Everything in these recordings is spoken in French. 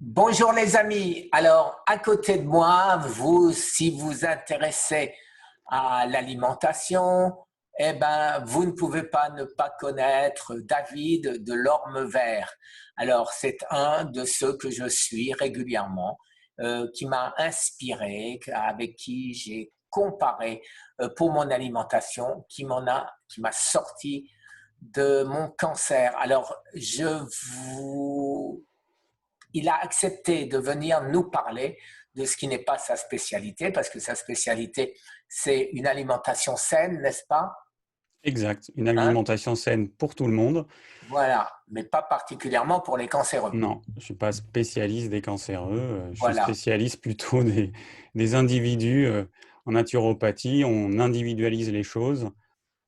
Bonjour les amis. Alors, à côté de moi, vous, si vous intéressez à l'alimentation, vous ne pouvez pas ne pas connaître David de l'Orme Vert. Alors, c'est un de ceux que je suis régulièrement, qui m'a inspiré, avec qui j'ai comparé pour mon alimentation, qui m'a sorti de mon cancer. Alors, il a accepté de venir nous parler de ce qui n'est pas sa spécialité, parce que sa spécialité, c'est une alimentation saine, n'est-ce pas? Exact, une Hein? alimentation saine pour tout le monde. Voilà, mais pas particulièrement pour les cancéreux. Non, je ne suis pas spécialiste des cancéreux, je suis Voilà. spécialiste plutôt des individus. En naturopathie, on individualise les choses,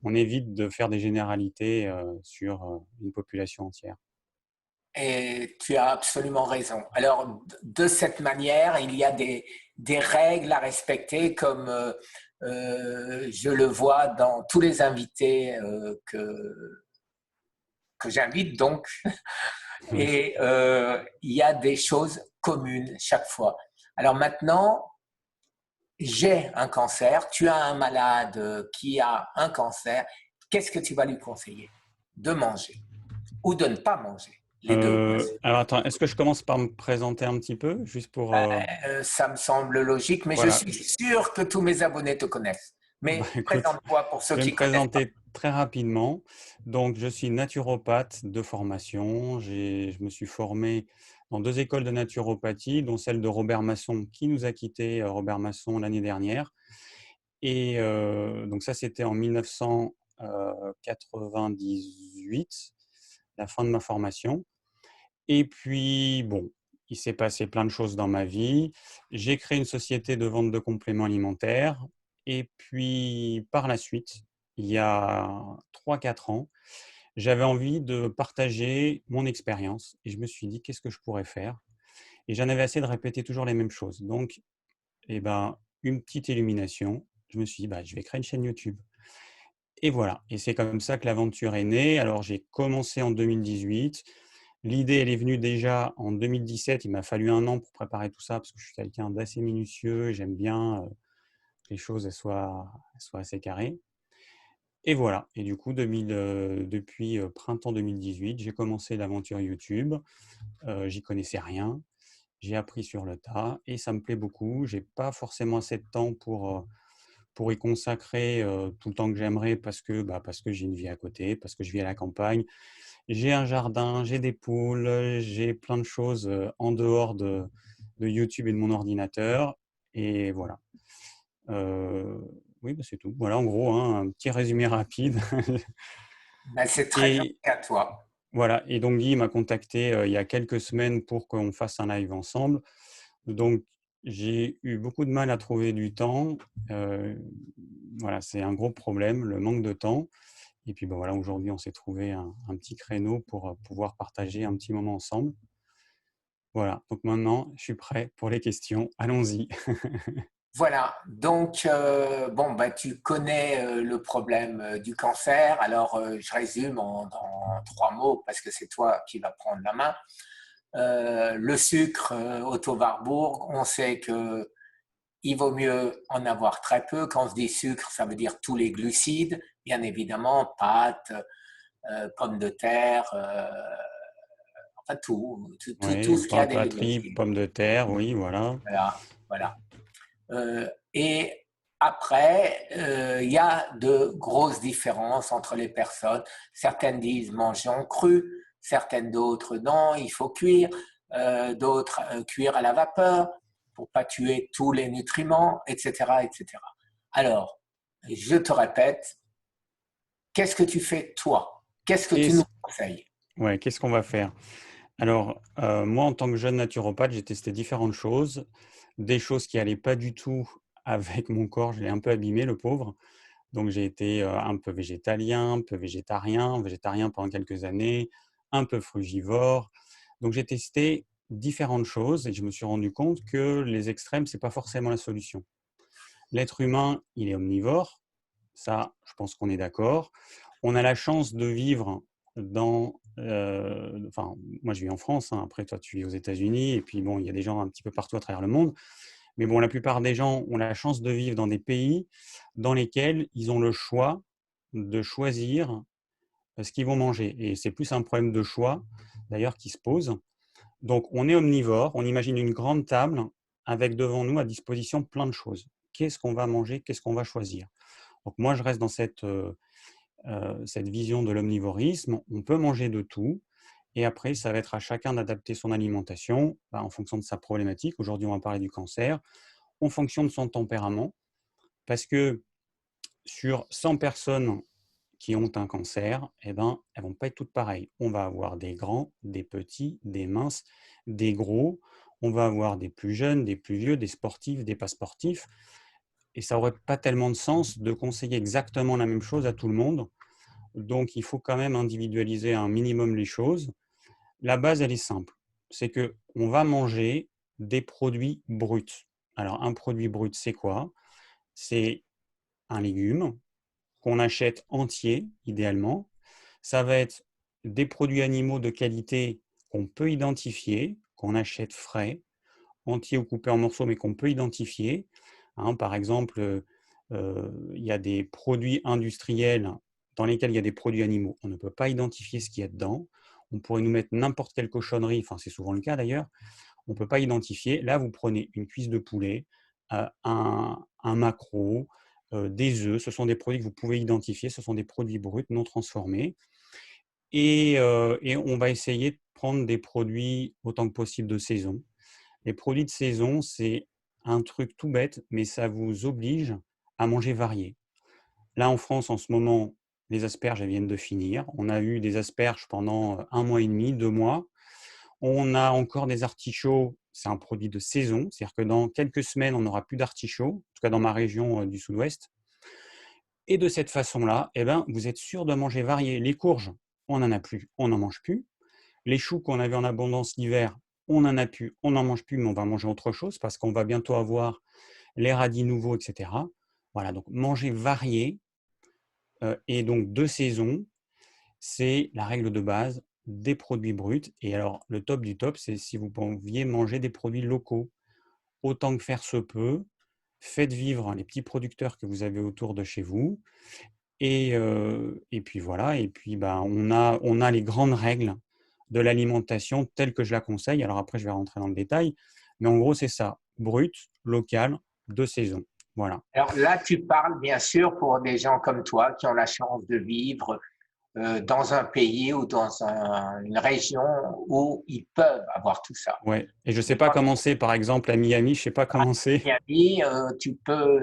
on évite de faire des généralités sur une population entière. Et tu as absolument raison. Alors, de cette manière, il y a des règles à respecter, comme je le vois dans tous les invités que j'invite, donc. Oui. Et il y a des choses communes chaque fois. Alors maintenant, j'ai un cancer, tu as un malade qui a un cancer, qu'est-ce que tu vas lui conseiller? De manger ou de ne pas manger? Les deux, bien sûr. Alors attends, est-ce que je commence par me présenter un petit peu, juste pour... Ça me semble logique, mais je voilà. suis sûr que tous mes abonnés te connaissent. Bah, Mais écoute, présente-toi pour ceux je vais me qui ne connaissent pas. présenter très rapidement. Donc, je suis naturopathe de formation. Je me suis formé dans deux écoles de naturopathie, dont celle de Robert Masson, qui nous a quitté, Robert Masson, l'année dernière. Et donc ça, c'était en 1998, la fin de ma formation. Et puis, bon, il s'est passé plein de choses dans ma vie. J'ai créé une société de vente de compléments alimentaires. Et puis, par la suite, il y a 3 4 ans, j'avais envie de partager mon expérience. Et je me suis dit, qu'est-ce que je pourrais faire? Et j'en avais assez de répéter toujours les mêmes choses. Donc, une petite illumination. Je me suis dit, je vais créer une chaîne YouTube. Et voilà. Et c'est comme ça que l'aventure est née. Alors, j'ai commencé en 2018. L'idée, elle est venue déjà en 2017. Il m'a fallu un an pour préparer tout ça parce que je suis quelqu'un d'assez minutieux. J'aime bien que les choses elles soient assez carrées. Et voilà. Et du coup, depuis printemps 2018, j'ai commencé l'aventure YouTube. J'y connaissais rien. J'ai appris sur le tas et ça me plaît beaucoup. J'ai pas forcément assez de temps pour y consacrer tout le temps que j'aimerais parce que j'ai une vie à côté, parce que je vis à la campagne. J'ai un jardin, j'ai des poules, j'ai plein de choses en dehors de YouTube et de mon ordinateur. Et voilà. Euh, oui, c'est tout. Voilà, en gros, hein, un petit résumé rapide. Ben, c'est très gentil Et à toi. voilà. Et donc, Guy m'a contacté il y a quelques semaines pour qu'on fasse un live ensemble. Donc, j'ai eu beaucoup de mal à trouver du temps. Euh, voilà, c'est un gros problème, le manque de temps. Et puis voilà, aujourd'hui, on s'est trouvé un petit créneau pour pouvoir partager un petit moment ensemble. Voilà, donc maintenant, je suis prêt pour les questions. Allons-y. Voilà, donc tu connais le problème du cancer. Alors je résume en 3 mots parce que c'est toi qui vas prendre la main. Le sucre au taux Warburg, on sait que il vaut mieux en avoir très peu. Quand on se dit sucre, ça veut dire tous les glucides, bien évidemment, pâtes, pommes de terre, enfin tout Oui, ce qui a pain, des patrie, glucides. pommes de terre, oui, voilà. Voilà, voilà. Et après, il y a de grosses différences entre les personnes. Certaines disent mangeons cru, certaines d'autres non, il faut cuire, d'autres cuire à la vapeur pour pas tuer tous les nutriments, etc., etc. Alors, je te répète, qu'est-ce que tu fais toi? Qu'est-ce que tu nous Qu'est-ce conseilles? ouais, qu'est-ce qu'on va faire? Alors, moi, en tant que jeune naturopathe, j'ai testé différentes choses. Des choses qui n'allaient pas du tout avec mon corps, je l'ai un peu abîmé, le pauvre. Donc, j'ai été un peu végétalien, un peu végétarien pendant quelques années, un peu frugivore. Donc, j'ai testé différentes choses et je me suis rendu compte que les extrêmes, c'est pas forcément la solution. L'être humain, il est omnivore. Ça, je pense qu'on est d'accord. On a la chance de vivre dans enfin, moi je vis en France, hein, après toi tu vis aux États-Unis, et puis bon, il y a des gens un petit peu partout à travers le monde. Mais bon, la plupart des gens ont la chance de vivre dans des pays dans lesquels ils ont le choix de choisir ce qu'ils vont manger. Et c'est plus un problème de choix, d'ailleurs, qui se pose. Donc, on est omnivore, on imagine une grande table avec devant nous à disposition plein de choses. Qu'est-ce qu'on va manger? Qu'est-ce qu'on va choisir? Donc, moi, je reste dans cette vision de l'omnivorisme. On peut manger de tout. Et après, ça va être à chacun d'adapter son alimentation en fonction de sa problématique. Aujourd'hui, on va parler du cancer, en fonction de son tempérament. Parce que sur 100 personnes qui ont un cancer, eh ben, elles ne vont pas être toutes pareilles. On va avoir des grands, des petits, des minces, des gros. On va avoir des plus jeunes, des plus vieux, des sportifs, des pas sportifs. Et ça n'aurait pas tellement de sens de conseiller exactement la même chose à tout le monde. Donc, il faut quand même individualiser un minimum les choses. La base, elle est simple. C'est qu'on va manger des produits bruts. Alors, un produit brut, c'est quoi? C'est un légume qu'on achète entier, idéalement. Ça va être des produits animaux de qualité qu'on peut identifier, qu'on achète frais, entiers ou coupés en morceaux, mais qu'on peut identifier. Hein, par exemple, il y a des produits industriels dans lesquels il y a des produits animaux. On ne peut pas identifier ce qu'il y a dedans. On pourrait nous mettre n'importe quelle cochonnerie, enfin c'est souvent le cas d'ailleurs, on ne peut pas identifier. Là, vous prenez une cuisse de poulet, un maquereau, des œufs. Ce sont des produits que vous pouvez identifier. Ce sont des produits bruts, non transformés. Et on va essayer de prendre des produits autant que possible de saison. Les produits de saison, c'est un truc tout bête, mais ça vous oblige à manger varié. Là, en France, en ce moment, les asperges elles viennent de finir. On a eu des asperges pendant 1 mois et demi, 2 mois. On a encore des artichauts, c'est un produit de saison, c'est-à-dire que dans quelques semaines, on n'aura plus d'artichauts, en tout cas dans ma région du sud-ouest. Et de cette façon-là, eh ben, vous êtes sûr de manger varié. Les courges, on n'en a plus, on n'en mange plus. Les choux qu'on avait en abondance l'hiver, on n'en a plus, on n'en mange plus, mais on va manger autre chose parce qu'on va bientôt avoir les radis nouveaux, etc. Voilà, donc manger varié et donc de saison, c'est la règle de base des produits bruts. Et alors, le top du top, c'est si vous pouviez manger des produits locaux. Autant que faire se peut, faites vivre les petits producteurs que vous avez autour de chez vous. Et puis voilà, et puis on a les grandes règles de l'alimentation telle que je la conseille. Alors après, je vais rentrer dans le détail, mais en gros, c'est ça, brut, local, de saison. Voilà. Alors là, tu parles bien sûr pour des gens comme toi qui ont la chance de vivre dans un pays ou dans une région où ils peuvent avoir tout ça. Ouais. Et je ne sais Mais pas quand comment c'est, par exemple, à Miami, je ne sais pas à comment c'est. Miami, tu peux,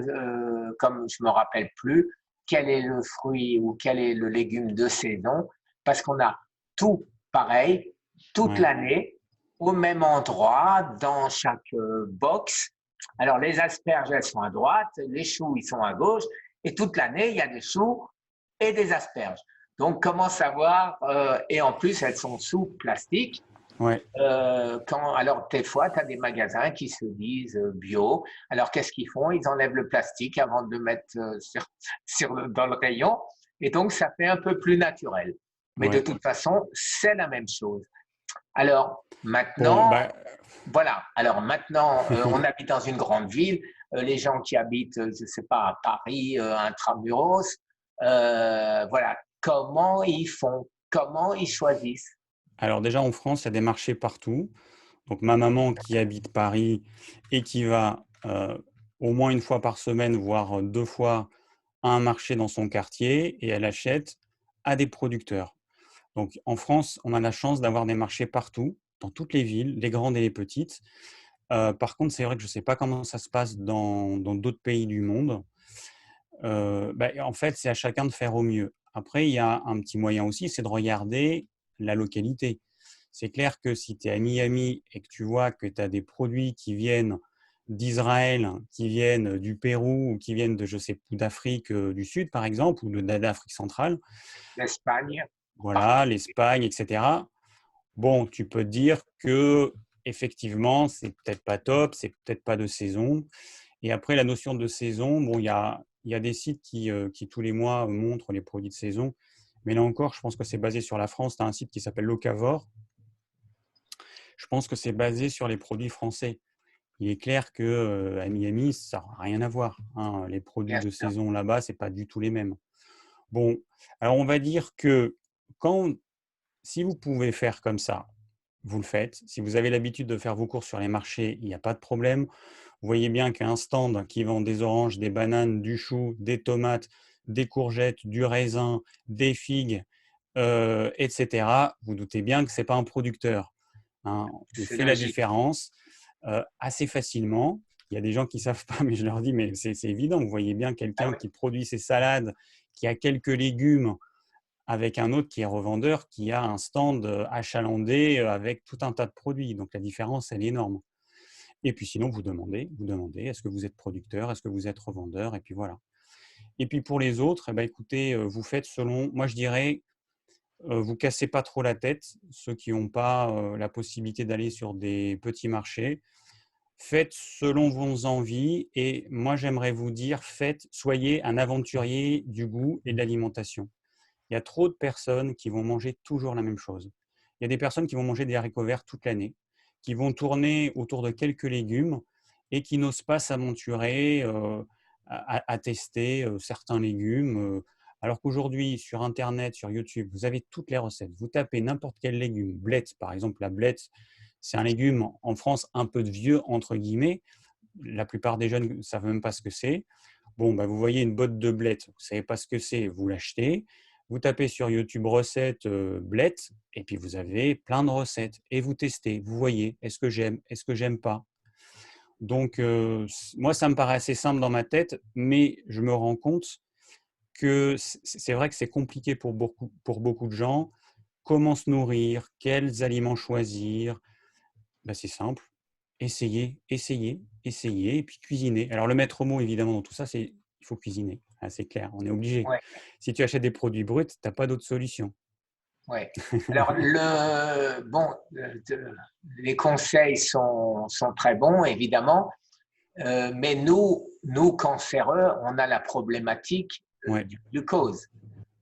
comme je me rappelle plus, quel est le fruit ou quel est le légume de saison, parce qu'on a tout pareil, toute Ouais. l'année, au même endroit, dans chaque box. Alors, les asperges, elles sont à droite, les choux, ils sont à gauche, et toute l'année, il y a des choux et des asperges. Donc, comment savoir, et en plus, elles sont sous plastique. Ouais. Alors, des fois, tu as des magasins qui se disent bio. Alors, qu'est-ce qu'ils font? Ils enlèvent le plastique avant de le mettre dans le rayon. Et donc, ça fait un peu plus naturel. Mais de Ouais. toute façon, c'est la même chose. Alors, Bon, maintenant, voilà. Alors, maintenant, on habite dans une grande ville. Les gens qui habitent, je ne sais pas, à Paris, intramuros, voilà. Comment ils font? Comment ils choisissent? alors déjà en France, il y a des marchés partout. Donc ma maman qui habite Paris et qui va au moins une fois par semaine, voire 2 fois, à un marché dans son quartier et elle achète à des producteurs. Donc en France, on a la chance d'avoir des marchés partout, dans toutes les villes, les grandes et les petites. Par contre, c'est vrai que je ne sais pas comment ça se passe dans d'autres pays du monde. En fait, c'est à chacun de faire au mieux. Après, il y a un petit moyen aussi, c'est de regarder la localité. C'est clair que si tu es à Miami et que tu vois que tu as des produits qui viennent d'Israël, qui viennent du Pérou ou qui viennent de, je sais, d'Afrique du Sud, par exemple, ou d'Afrique centrale, L'Espagne, voilà, l'Espagne, etc. Bon, tu peux dire que effectivement, c'est peut-être pas top, c'est peut-être pas de saison. Et après, la notion de saison, bon, il y a des sites qui tous les mois montrent les produits de saison. Mais là encore, je pense que c'est basé sur la France. Tu as un site qui s'appelle Locavor. Je pense que c'est basé sur les produits français. Il est clair qu'à Miami, ça n'a rien à voir, hein. Les produits bien de sûr. saison là-bas, ce n'est pas du tout les mêmes. Bon, alors on va dire que si vous pouvez faire comme ça, vous le faites. Si vous avez l'habitude de faire vos courses sur les marchés, il n'y a pas de problème. Vous voyez bien qu'un stand qui vend des oranges, des bananes, du chou, des tomates, des courgettes, du raisin, des figues, etc., vous doutez bien que ce n'est pas un producteur, hein. On C'est fait la logique. différence assez facilement. Il y a des gens qui ne savent pas, mais je leur dis, mais c'est évident. Vous voyez bien Ah quelqu'un oui, qui produit ses salades, qui a quelques légumes, avec un autre qui est revendeur, qui a un stand achalandé avec tout un tas de produits. Donc la différence, elle est énorme. Et puis sinon, vous demandez, est-ce que vous êtes producteur, est-ce que vous êtes revendeur, et puis voilà. Et puis pour les autres, eh ben, écoutez, vous faites selon, moi je dirais, vous cassez pas trop la tête, ceux qui n'ont pas la possibilité d'aller sur des petits marchés. Faites selon vos envies et moi j'aimerais vous dire, soyez un aventurier du goût et de l'alimentation. Il y a trop de personnes qui vont manger toujours la même chose. Il y a des personnes qui vont manger des haricots verts toute l'année, qui vont tourner autour de quelques légumes et qui n'osent pas s'aventurer à tester certains légumes. Alors qu'aujourd'hui, sur Internet, sur YouTube, vous avez toutes les recettes. Vous tapez n'importe quel légume, blette par exemple, la blette, c'est un légume en France un peu de vieux, entre guillemets. La plupart des jeunes ne savent même pas ce que c'est. Bon, bah, vous voyez une botte de blette, vous ne savez pas ce que c'est, vous l'achetez. Vous tapez sur YouTube recettes blette et puis vous avez plein de recettes et vous testez. Vous voyez, est-ce que j'aime pas. Donc, moi, ça me paraît assez simple dans ma tête, mais je me rends compte que c'est vrai que c'est compliqué pour beaucoup de gens. Comment se nourrir, quels aliments choisir, ben, c'est simple. Essayez, essayez, essayez, et puis cuisiner. Alors, le maître mot, évidemment, dans tout ça, c'est il faut cuisiner. Ah, c'est clair, on est obligé. Ouais, Si tu achètes des produits bruts, tu n'as pas d'autre solution. ouais. Alors, bon, les conseils sont très bons, évidemment, mais nous, cancéreux, on a la problématique Ouais. du glucose.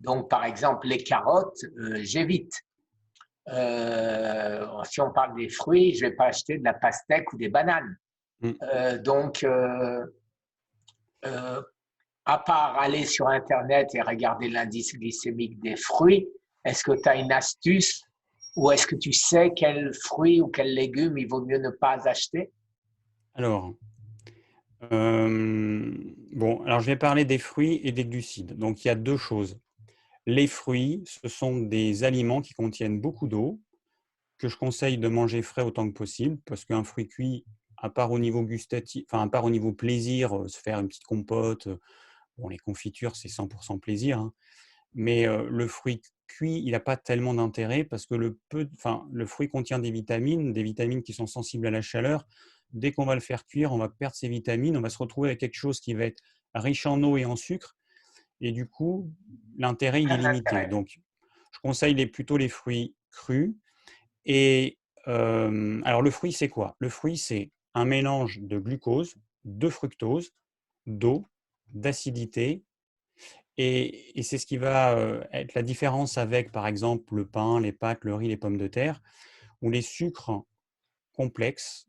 Donc, par exemple, les carottes, j'évite. Si on parle des fruits, je ne vais pas acheter de la pastèque ou des bananes. Mm. Donc, euh, à part aller sur Internet et regarder l'indice glycémique des fruits, est-ce que tu as une astuce ou est-ce que tu sais quels fruits ou quels légumes il vaut mieux ne pas acheter? Alors, bon, alors je vais parler des fruits et des glucides. Donc, il y a deux choses. Les fruits, ce sont des aliments qui contiennent beaucoup d'eau, que je conseille de manger frais autant que possible, parce qu'un fruit cuit, à part au niveau gustatif, enfin, à part au niveau plaisir, se faire une petite compote, bon, les confitures, c'est 100% plaisir, hein, mais le fruit cuit, il n'a pas tellement d'intérêt parce que le fruit contient des vitamines qui sont sensibles à la chaleur. Dès qu'on va le faire cuire, on va perdre ces vitamines, on va se retrouver avec quelque chose qui va être riche en eau et en sucre, et du coup, l'intérêt, il est limité. Donc, je conseille plutôt les fruits crus. Et alors, le fruit, c'est quoi? Le fruit, c'est un mélange de glucose, de fructose, d'eau, d'acidité. Et c'est ce qui va être la différence avec, par exemple, le pain, les pâtes, le riz, les pommes de terre, où les sucres complexes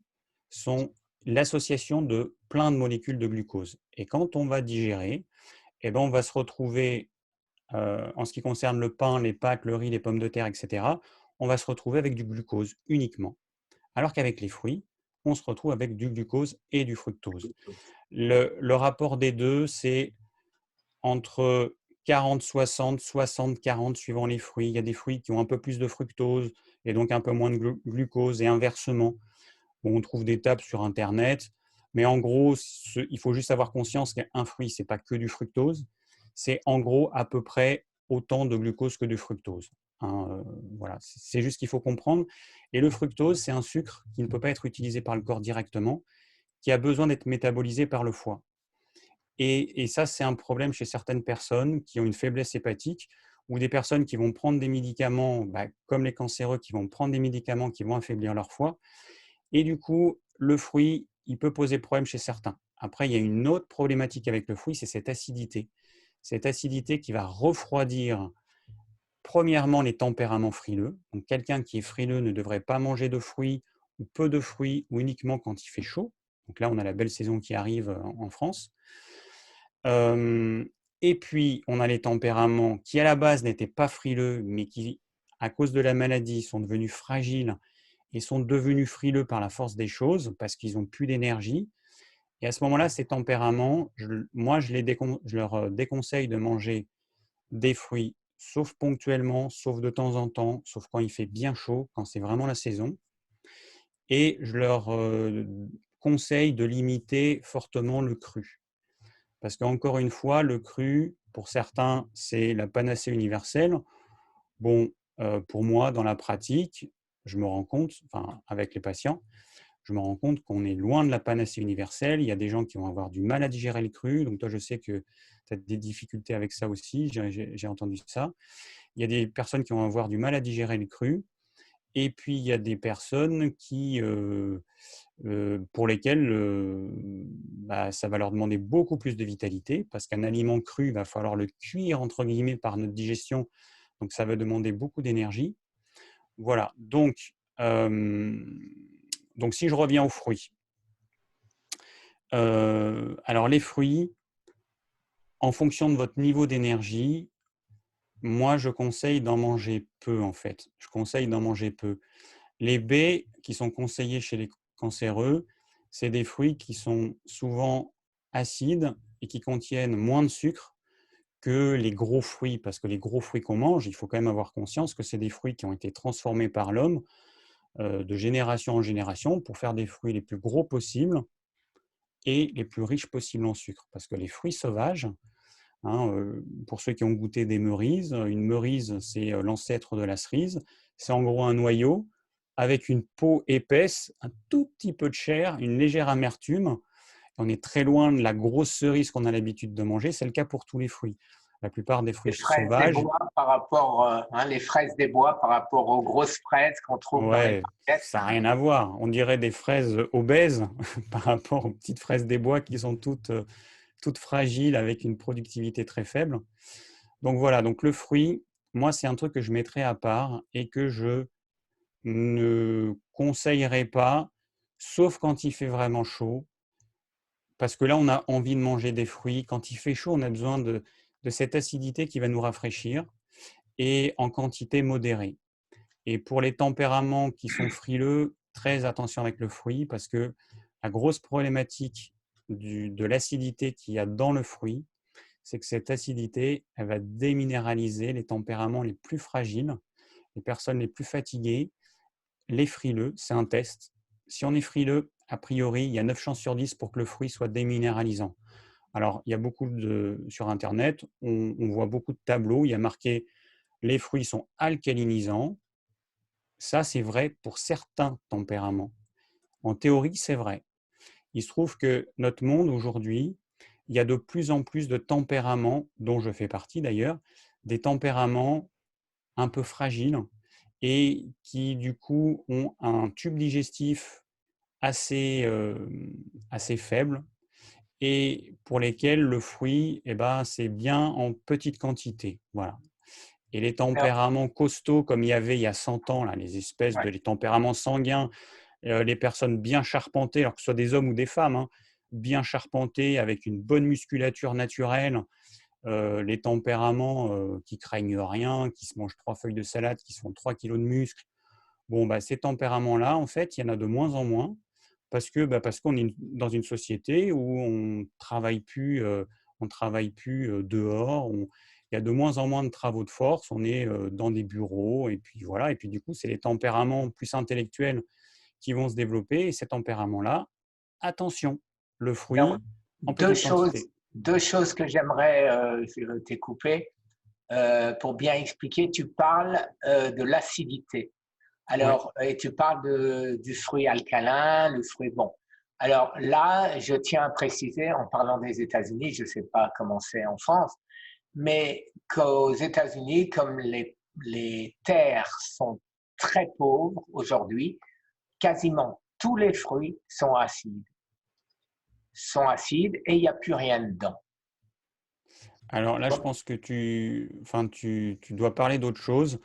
sont l'association de plein de molécules de glucose. Et quand on va digérer, eh ben, on va se retrouver, en ce qui concerne le pain, les pâtes, le riz, les pommes de terre, etc., on va se retrouver avec du glucose uniquement. Alors qu'avec les fruits, on se retrouve avec du glucose et du fructose. Le rapport des deux, c'est entre 40-60, 60-40 suivant les fruits. Il y a des fruits qui ont un peu plus de fructose et donc un peu moins de glucose et inversement. Bon, on trouve des tables sur Internet, mais en gros, il faut juste avoir conscience qu'un fruit, ce n'est pas que du fructose, c'est en gros à peu près autant de glucose que de fructose, hein, voilà, c'est juste qu'il faut comprendre. Et le fructose, c'est un sucre qui ne peut pas être utilisé par le corps directement, qui a besoin d'être métabolisé par le foie. Et ça, c'est un problème chez certaines personnes qui ont une faiblesse hépatique ou des personnes qui vont prendre des médicaments, comme les cancéreux, qui vont prendre des médicaments qui vont affaiblir leur foie. Et du coup, le fruit, il peut poser problème chez certains. Après, il y a une autre problématique avec le fruit, c'est cette acidité. Cette acidité qui va refroidir premièrement, les tempéraments frileux. Donc, quelqu'un qui est frileux ne devrait pas manger de fruits ou peu de fruits ou uniquement quand il fait chaud. Donc là, on a la belle saison qui arrive en France. Et puis, on a les tempéraments qui, à la base, n'étaient pas frileux, mais qui, à cause de la maladie, sont devenus fragiles et sont devenus frileux par la force des choses parce qu'ils n'ont plus d'énergie. Et à ce moment-là, ces tempéraments, moi, je leur déconseille de manger des fruits, sauf ponctuellement, sauf de temps en temps, sauf quand il fait bien chaud, quand c'est vraiment la saison. Et je leur conseille de limiter fortement le cru. Parce qu'encore une fois, le cru, pour certains, c'est la panacée universelle. Bon, pour moi, dans la pratique, je me rends compte, enfin, avec les patients, je me rends compte qu'on est loin de la panacée universelle. Il y a des gens qui vont avoir du mal à digérer le cru. Donc, toi, je sais que tu as des difficultés avec ça aussi. J'ai entendu ça. Il y a des personnes qui vont avoir du mal à digérer le cru. Et puis, il y a des personnes pour lesquelles ça va leur demander beaucoup plus de vitalité parce qu'un aliment cru, il va falloir le cuire, entre guillemets, par notre digestion. Donc, ça va demander beaucoup d'énergie. Voilà. Donc, si je reviens aux fruits, alors les fruits, en fonction de votre niveau d'énergie, moi, je conseille d'en manger peu, en fait. Je conseille d'en manger peu. Les baies qui sont conseillées chez les cancéreux, c'est des fruits qui sont souvent acides et qui contiennent moins de sucre que les gros fruits. Parce que les gros fruits qu'on mange, il faut quand même avoir conscience que c'est des fruits qui ont été transformés par l'homme de génération en génération pour faire des fruits les plus gros possibles et les plus riches possibles en sucre. Parce que les fruits sauvages, pour ceux qui ont goûté des merises, une merise, c'est l'ancêtre de la cerise. C'est en gros un noyau avec une peau épaisse, un tout petit peu de chair, une légère amertume. On est très loin de la grosse cerise qu'on a l'habitude de manger. C'est le cas pour tous les fruits. La plupart des fruits Les fraises des sauvages, bois par rapport, les fraises des bois par rapport aux grosses fraises qu'on trouve dans les ouais, markets. ça n'a rien à voir. On dirait des fraises obèses par rapport aux petites fraises des bois qui sont toutes fragiles avec une productivité très faible. Donc voilà, donc le fruit, moi, c'est un truc que je mettrais à part et que je ne conseillerais pas, sauf quand il fait vraiment chaud, parce que là, on a envie de manger des fruits. Quand il fait chaud, on a besoin de cette acidité qui va nous rafraîchir et en quantité modérée. Et pour les tempéraments qui sont frileux, très attention avec le fruit, parce que la grosse problématique de l'acidité qu'il y a dans le fruit, c'est que cette acidité, elle va déminéraliser les tempéraments les plus fragiles, les personnes les plus fatiguées, les frileux. C'est un test. Si on est frileux, a priori, il y a 9 chances sur 10 pour que le fruit soit déminéralisant. Alors, il y a sur Internet, on voit beaucoup de tableaux, il y a marqué les fruits sont alcalinisants. Ça, c'est vrai pour certains tempéraments. En théorie, c'est vrai. Il se trouve que notre monde aujourd'hui, il y a de plus en plus de tempéraments, dont je fais partie d'ailleurs, des tempéraments un peu fragiles et qui du coup ont un tube digestif assez faible et pour lesquels le fruit, c'est bien en petite quantité. Voilà. Et les Alors, tempéraments costauds, comme il y avait il y a 100 ans, là, les espèces de ouais. les tempéraments sanguins, les personnes bien charpentées, alors que ce soit des hommes ou des femmes, bien charpentées, avec une bonne musculature naturelle, les tempéraments qui craignent rien, qui se mangent 3 feuilles de salade, qui se font 3 kilos de muscles. Bon, ces tempéraments-là, en fait, il y en a de moins en moins parce qu'on est dans une société où on travaille plus dehors. Il y a de moins en moins de travaux de force. On est dans des bureaux et puis voilà. Et puis du coup, c'est les tempéraments plus intellectuels qui vont se développer. Et ces tempéraments-là, attention, le Alors, fruit en petite quantité. deux choses que j'aimerais t'écouper pour bien expliquer. Tu parles de l'acidité. Oui. Alors, et tu parles du fruit alcalin, le fruit bon. Alors là, je tiens à préciser, en parlant des États-Unis, je ne sais pas comment c'est en France, mais qu'aux États-Unis, comme les terres sont très pauvres aujourd'hui, quasiment tous les fruits sont acides et il n'y a plus rien dedans. Alors là, je pense que tu dois parler d'autre chose.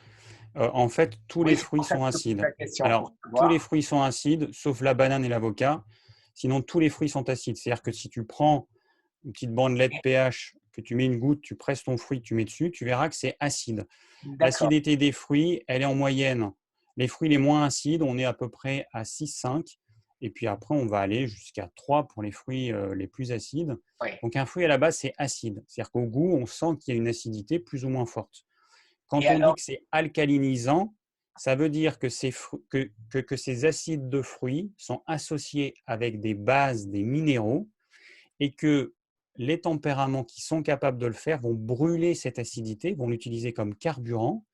En fait, tous Oui, les c'est fruits pour ça que sont je te pose acides. la question, pour Alors, tous les savoir. fruits sont acides, sauf la banane et l'avocat. Sinon, tous les fruits sont acides. C'est-à-dire que si tu prends une petite bandelette pH, que tu mets une goutte, tu presses ton fruit, tu mets dessus, tu verras que c'est acide. D'accord. L'acidité des fruits, elle est en moyenne. Les fruits les moins acides, on est à peu près à 6,5. Et puis après, on va aller jusqu'à 3 pour les fruits les plus acides. Oui. Donc, un fruit à la base, c'est acide. C'est-à-dire qu'au goût, on sent qu'il y a une acidité plus ou moins forte. Et Quand on dit alors, que c'est alcalinisant, ça veut dire que ces acides de fruits sont associés avec des bases, des minéraux, et que les tempéraments qui sont capables de le faire vont brûler cette acidité, vont l'utiliser comme carburant,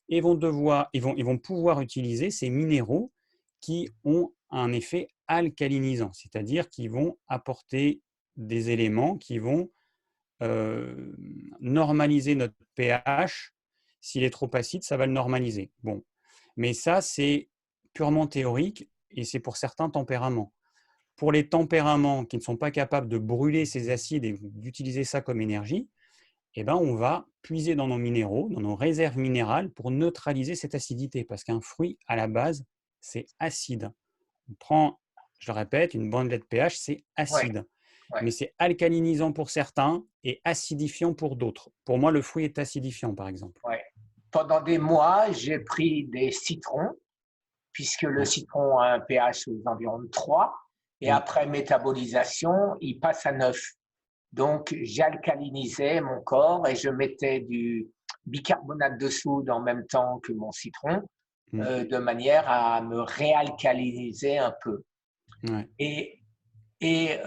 et ils vont pouvoir utiliser ces minéraux qui ont un effet alcalinisant, c'est-à-dire qu'ils vont apporter des éléments qui vont normaliser notre pH. S'il est trop acide, ça va le normaliser. Bon, mais ça, c'est purement théorique et c'est pour certains tempéraments. Pour les tempéraments qui ne sont pas capables de brûler ces acides et d'utiliser ça comme énergie, eh ben, on va puiser dans nos minéraux, dans nos réserves minérales pour neutraliser cette acidité. Parce qu'un fruit, à la base, c'est acide. On prend, je le répète, une bandelette pH, c'est oui, acide. oui, Mais c'est alcalinisant pour certains et acidifiant pour d'autres. Pour moi, le fruit est acidifiant, par exemple. oui. Pendant des mois, j'ai pris des citrons, puisque le Ouais. citron a un pH aux environs de 3, et Oui. après métabolisation, il passe à 9. Donc, j'alcalinisais mon corps et je mettais du bicarbonate de soude en même temps que mon citron, Mm. de manière à me réalcaliniser un peu. Ouais. Et, et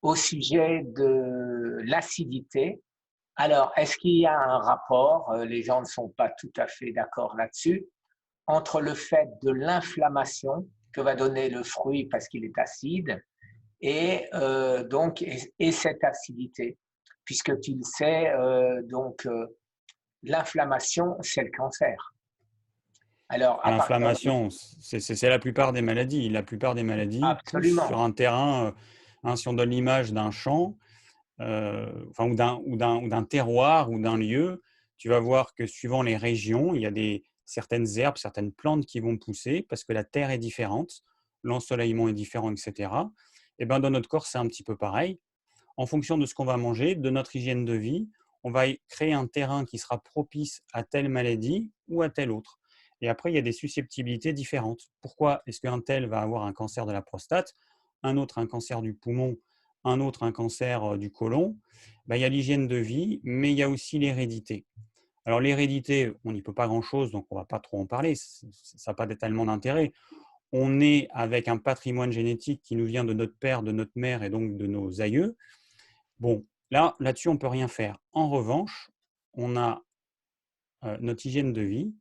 au sujet de l'acidité, alors, est-ce qu'il y a un rapport, les gens ne sont pas tout à fait d'accord là-dessus, entre le fait de l'inflammation que va donner le fruit parce qu'il est acide et cette acidité, puisque tu le sais, l'inflammation, c'est le cancer. Alors, à partir de... L'inflammation, c'est la plupart des maladies. La plupart des maladies poussent sur Absolument. un terrain, si on donne l'image d'un champ, enfin, ou d'un terroir ou d'un lieu, tu vas voir que suivant les régions, il y a certaines herbes, certaines plantes qui vont pousser parce que la terre est différente, l'ensoleillement est différent, etc. Et ben, dans notre corps, c'est un petit peu pareil. En fonction de ce qu'on va manger, de notre hygiène de vie, on va créer un terrain qui sera propice à telle maladie ou à telle autre. Et après, il y a des susceptibilités différentes. Pourquoi est-ce qu'un tel va avoir un cancer de la prostate, un autre un cancer du poumon, un autre un cancer du côlon? Ben, il y a l'hygiène de vie, mais il y a aussi l'hérédité. Alors l'hérédité, on n'y peut pas grand-chose, donc on ne va pas trop en parler, ça n'a pas tellement d'intérêt. On est avec un patrimoine génétique qui nous vient de notre père, de notre mère et donc de nos aïeux. Bon, là-dessus, on ne peut rien faire. En revanche, on a notre hygiène de vie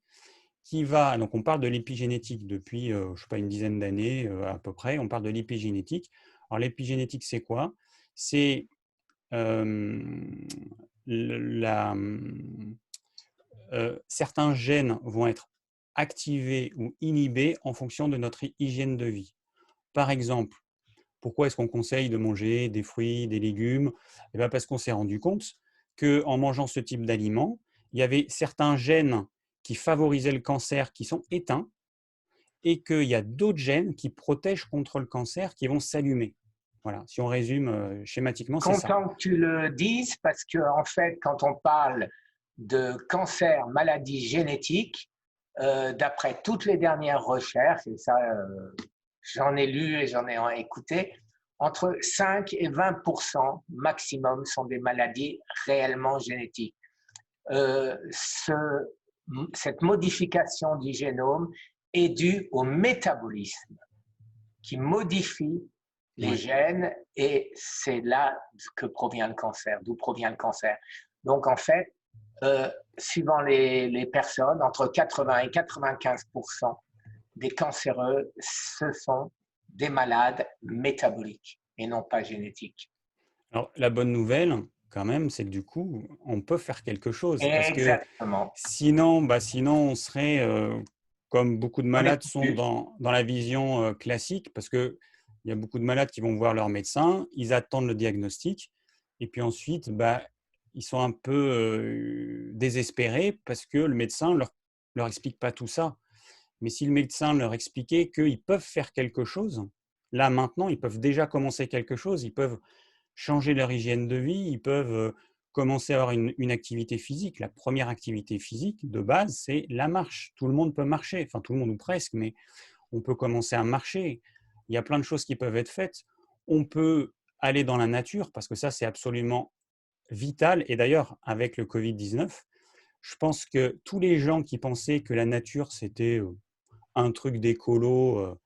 qui va, donc on parle de l'épigénétique depuis, je ne sais pas, une dizaine d'années à peu près, on parle de l'épigénétique. Alors l'épigénétique, c'est quoi? C'est euh, la, certains gènes vont être activés ou inhibés en fonction de notre hygiène de vie. Par exemple, pourquoi est-ce qu'on conseille de manger des fruits, des légumes? Eh bien parce qu'on s'est rendu compte qu'en mangeant ce type d'aliments, il y avait certains gènes qui favorisaient le cancer qui sont éteints et qu'il y a d'autres gènes qui protègent contre le cancer qui vont s'allumer. Voilà, si on résume schématiquement, c'est ça. Content que tu le dises parce que, en fait, quand on parle de cancer, maladie génétique, d'après toutes les dernières recherches, et ça, j'en ai lu et j'en ai écouté, entre 5 et 20% maximum sont des maladies réellement génétiques. Euh, ce, cette modification du génome est due au métabolisme qui modifie les Ouais. gènes et c'est là que provient le cancer, d'où provient le cancer. Donc en fait, suivant les personnes, entre 80 et 95% des cancéreux, ce sont des malades métaboliques et non pas génétiques. Alors, la bonne nouvelle, quand même, c'est que du coup, on peut faire quelque chose parce que Exactement. sinon on serait, comme beaucoup de On est malades sont foutu. dans la vision classique, parce qu'il y a beaucoup de malades qui vont voir leur médecin, ils attendent le diagnostic, Et puis ensuite, ils sont un peu désespérés parce que le médecin leur explique pas tout ça. Mais si le médecin leur expliquait qu'ils peuvent faire quelque chose, là maintenant, ils peuvent déjà commencer quelque chose, ils peuvent changer leur hygiène de vie, ils peuvent commencer à avoir une activité physique. La première activité physique de base, c'est la marche. Tout le monde peut marcher, enfin tout le monde ou presque, mais on peut commencer à marcher. Il y a plein de choses qui peuvent être faites. On peut aller dans la nature, parce que ça, c'est absolument vital. Et d'ailleurs, avec le Covid-19, je pense que tous les gens qui pensaient que la nature, c'était un truc d'écolo,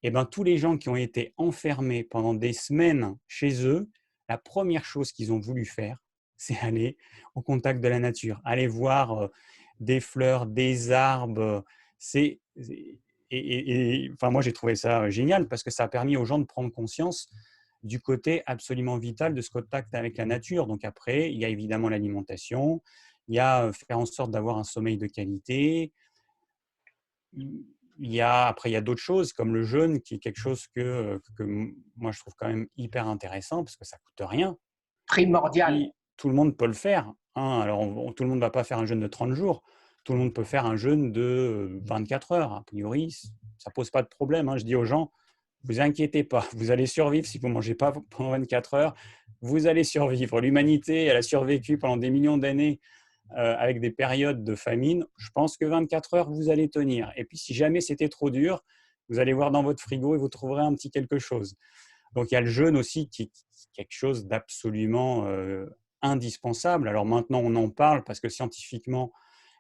et ben, tous les gens qui ont été enfermés pendant des semaines chez eux, la première chose qu'ils ont voulu faire, c'est aller au contact de la nature, aller voir des fleurs, des arbres. C'est, enfin, moi, j'ai trouvé ça génial parce que ça a permis aux gens de prendre conscience du côté absolument vital de ce contact avec la nature. Donc après, il y a évidemment l'alimentation, il y a faire en sorte d'avoir un sommeil de qualité, après, il y a d'autres choses comme le jeûne, qui est quelque chose que moi je trouve quand même hyper intéressant parce que ça coûte rien. Et Primordial. puis, tout le monde peut le faire, hein. Alors, tout le monde ne va pas faire un jeûne de 30 jours. Tout le monde peut faire un jeûne de 24 heures. A priori, ça ne pose pas de problème, hein. Je dis aux gens, vous inquiétez pas, vous allez survivre si vous ne mangez pas pendant 24 heures. Vous allez survivre. L'humanité, elle a survécu pendant des millions d'années avec des périodes de famine. Je pense que 24 heures, vous allez tenir. Et puis, si jamais c'était trop dur, vous allez voir dans votre frigo et vous trouverez un petit quelque chose. Donc, il y a le jeûne aussi qui est quelque chose d'absolument indispensable. Alors maintenant, on en parle parce que scientifiquement,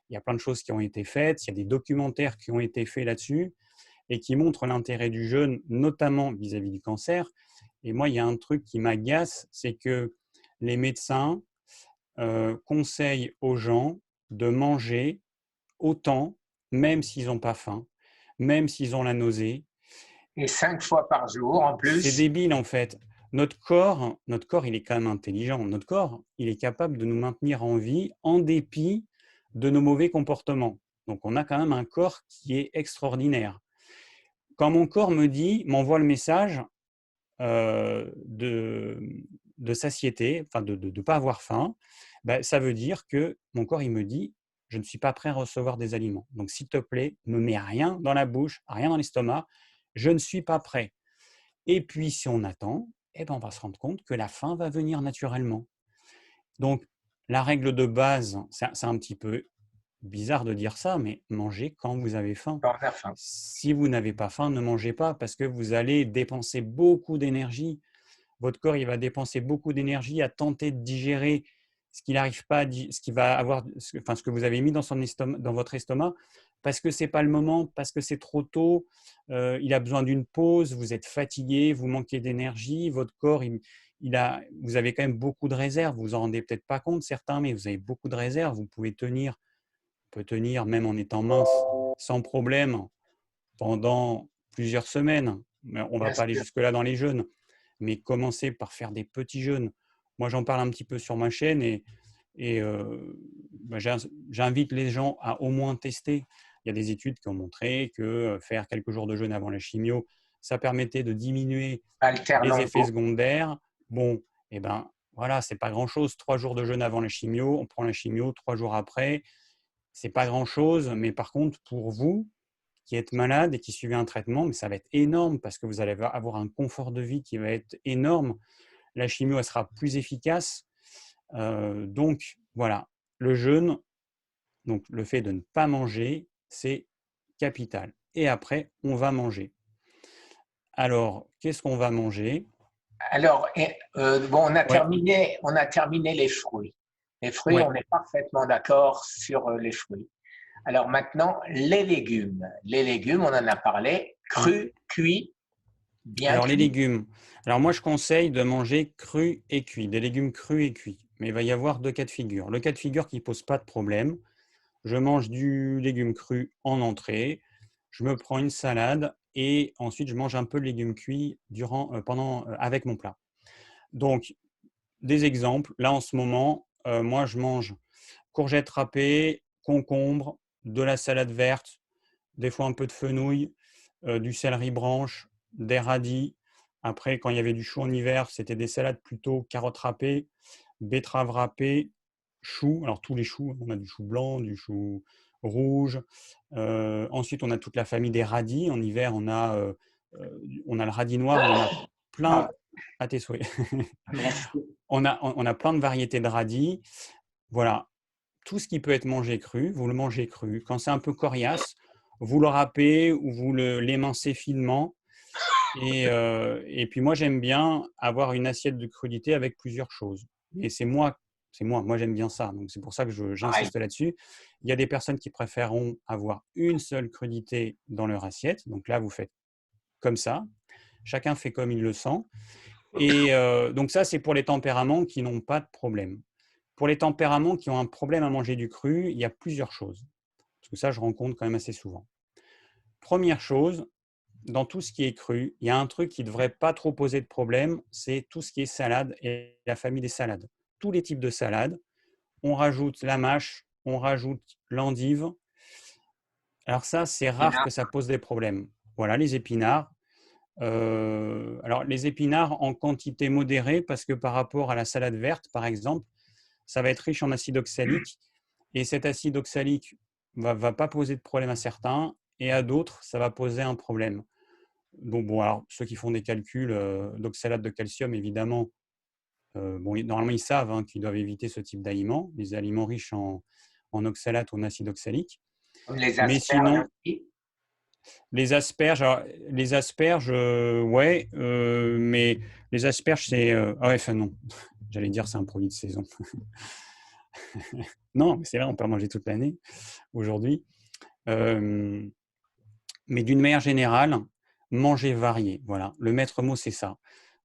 il y a plein de choses qui ont été faites. Il y a des documentaires qui ont été faits là-dessus et qui montrent l'intérêt du jeûne, notamment vis-à-vis du cancer. Et moi, il y a un truc qui m'agace, c'est que les médecins conseillent aux gens de manger autant, même s'ils n'ont pas faim, même s'ils ont la nausée. Et 5 fois par jour en C'est plus. débile en fait. Notre corps, il est quand même intelligent. Notre corps, il est capable de nous maintenir en vie en dépit de nos mauvais comportements. Donc on a quand même un corps qui est extraordinaire. Quand mon corps m'envoie le message de satiété, enfin de ne pas avoir faim, ça veut dire que mon corps, il me dit, je ne suis pas prêt à recevoir des aliments. Donc s'il te plaît, ne mets rien dans la bouche, rien dans l'estomac, je ne suis pas prêt. Et puis, si on attend, on va se rendre compte que la faim va venir naturellement. Donc, la règle de base, c'est un petit peu bizarre de dire ça, mais mangez quand vous avez faim. On a faim. Si vous n'avez pas faim, ne mangez pas parce que vous allez dépenser beaucoup d'énergie. Votre corps, il va dépenser beaucoup d'énergie à tenter de digérer ce qu'il n'arrive pas, ce qu'il va avoir, enfin ce que vous avez mis dans dans votre estomac, parce que c'est pas le moment, parce que c'est trop tôt. Il a besoin d'une pause. Vous êtes fatigué, vous manquez d'énergie. Votre corps, vous avez quand même beaucoup de réserves. Vous vous en rendez peut-être pas compte certains, mais vous avez beaucoup de réserves. Vous pouvez tenir, on peut tenir même en étant mince, sans problème, pendant plusieurs semaines. Mais on ne va Bien pas aller sûr. jusque-là dans les jeûnes, mais commencer par faire des petits jeûnes. Moi, j'en parle un petit peu sur ma chaîne et j'invite les gens à au moins tester. Il y a des études qui ont montré que faire quelques jours de jeûne avant la chimio, ça permettait de diminuer les effets Alternons. secondaires. Bon, voilà, c'est pas grand-chose. 3 jours de jeûne avant la chimio, on prend la chimio 3 jours après. C'est pas grand-chose, mais par contre, pour vous, qui êtes malade et qui suivez un traitement, mais ça va être énorme parce que vous allez avoir un confort de vie qui va être énorme. La chimio, elle sera plus efficace. Donc, voilà, le jeûne, donc le fait de ne pas manger, c'est capital. Et après, on va manger. Alors, qu'est-ce qu'on va manger? Alors, bon, Ouais, on a terminé les fruits. Les fruits, ouais. on est parfaitement d'accord sur les fruits. Alors maintenant, les légumes. Les légumes, on en a parlé, Mm. crus, cuits, bien Alors, les cuits. légumes. Alors, moi, je conseille de manger cru et cuit, des légumes crus et cuits. Mais il va y avoir 2 cas de figure. Le cas de figure qui ne pose pas de problème, je mange du légume cru en entrée, je me prends une salade et ensuite je mange un peu de légumes cuits avec mon plat. Donc, des exemples, là en ce moment, moi je mange courgettes râpées, concombre, de la salade verte, des fois un peu de fenouil, du céleri branche, des radis, Après, quand il y avait du chou en hiver, c'était des salades plutôt carottes râpées, betteraves râpées, choux. Alors tous les choux, on a du chou blanc, du chou rouge. Ensuite, on a toute la famille des radis. En hiver, on a le radis noir, on en a plein Ah, à tes souhaits. merci. On a plein de variétés de radis. Voilà, tout ce qui peut être mangé cru, vous le mangez cru. Quand c'est un peu coriace, vous le râpez ou vous l'émincez finement. Et puis moi, j'aime bien avoir une assiette de crudité avec plusieurs choses. Et moi j'aime bien ça. Donc c'est pour ça que Pareil. j'insiste là-dessus. Il y a des personnes qui préféreront avoir une seule crudité dans leur assiette. Donc là, vous faites comme ça. Chacun fait comme il le sent. Et donc ça, c'est pour les tempéraments qui n'ont pas de problème. Pour les tempéraments qui ont un problème à manger du cru, il y a plusieurs choses. Parce que ça, je rencontre quand même assez souvent. Première chose, dans tout ce qui est cru, il y a un truc qui ne devrait pas trop poser de problème, c'est tout ce qui est salade et la famille des salades. Tous les types de salades, on rajoute la mâche, on rajoute l'endive. Alors ça, c'est rare que ça pose des problèmes. Voilà, les épinards. Alors les épinards en quantité modérée, parce que par rapport à la salade verte, par exemple, ça va être riche en acide oxalique. Et cet acide oxalique va pas poser de problème à certains, et à d'autres, ça va poser un problème. Donc, bon, alors, ceux qui font des calculs d'oxalate de calcium, évidemment, normalement, ils savent qu'ils doivent éviter ce type d'aliments, les aliments riches en oxalate ou en acide oxalique. Comme les Mais asperges sinon, aussi. les asperges, ouais, mais les asperges, c'est. Ah ouais, enfin, non, j'allais dire c'est un produit de saison. Non, mais c'est vrai, on peut en manger toute l'année aujourd'hui. Euh, mais d'une manière générale, manger varié. Voilà, le maître mot, c'est ça.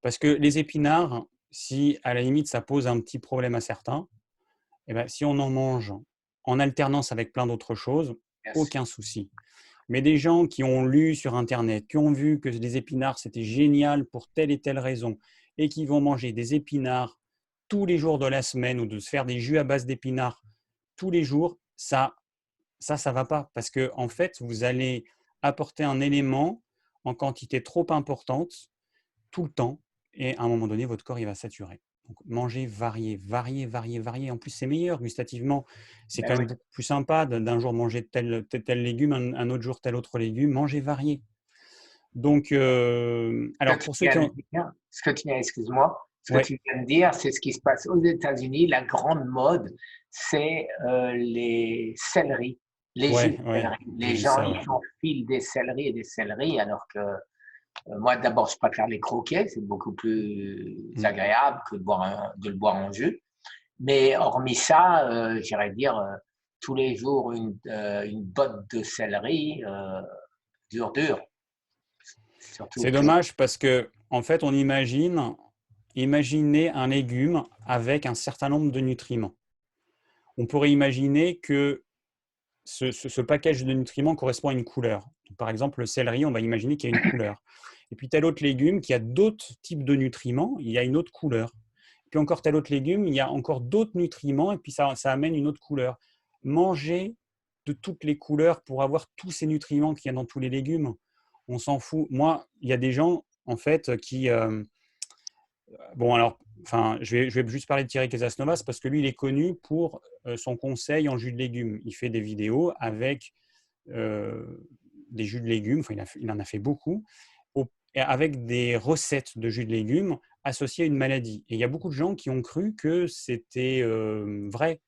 Parce que les épinards, si à la limite ça pose un petit problème à certains, eh ben, si on en mange en alternance avec plein d'autres choses, Merci. aucun souci. Mais des gens qui ont lu sur Internet, qui ont vu que les épinards, c'était génial pour telle et telle raison, et qui vont manger des épinards tous les jours de la semaine ou de se faire des jus à base d'épinards tous les jours, ça va pas. Parce que, en fait, vous allez apporter un élément en quantité trop importante tout le temps, et à un moment donné, votre corps, il va saturer. Donc, manger varié, varié, varié, varié. En plus, c'est meilleur gustativement. C'est Ben quand oui. même beaucoup plus sympa d'un jour manger tel légume, un autre jour tel autre légume. Manger varié. Donc, alors pour ceux qui ont. Ce que tu viens, excuse-moi, ce que Ouais, tu viens de dire, c'est ce qui se passe aux États-Unis. La grande mode, c'est les céleris, les jus ouais, de ouais, céleri. j'ai Les vu gens, ça, ils ouais. s'enfilent des céleris et des céleris, alors que moi, d'abord, je préfère les croquer, c'est beaucoup plus Mm. agréable que de le boire en jus. Mais hormis ça, j'irais dire tous les jours une botte de céleri, dur, dur. Surtout C'est que dommage parce que, en fait, imaginez un légume avec un certain nombre de nutriments. On pourrait imaginer que ce package de nutriments correspond à une couleur. Par exemple, le céleri, on va imaginer qu'il y a une couleur. Et puis tel autre légume qui a d'autres types de nutriments, il y a une autre couleur. Puis encore tel autre légume, il y a encore d'autres nutriments, et puis ça amène une autre couleur. Manger de toutes les couleurs pour avoir tous ces nutriments qu'il y a dans tous les légumes, on s'en fout. Moi, il y a des gens, en fait, qui, bon, alors, enfin, je vais juste parler de Thierry Casasnovas parce que lui, il est connu pour son conseil en jus de légumes. Il fait des vidéos avec euh, des jus de légumes, enfin, il en a fait beaucoup, avec des recettes de jus de légumes associées à une maladie. Et il y a beaucoup de gens qui ont cru que c'était vrai,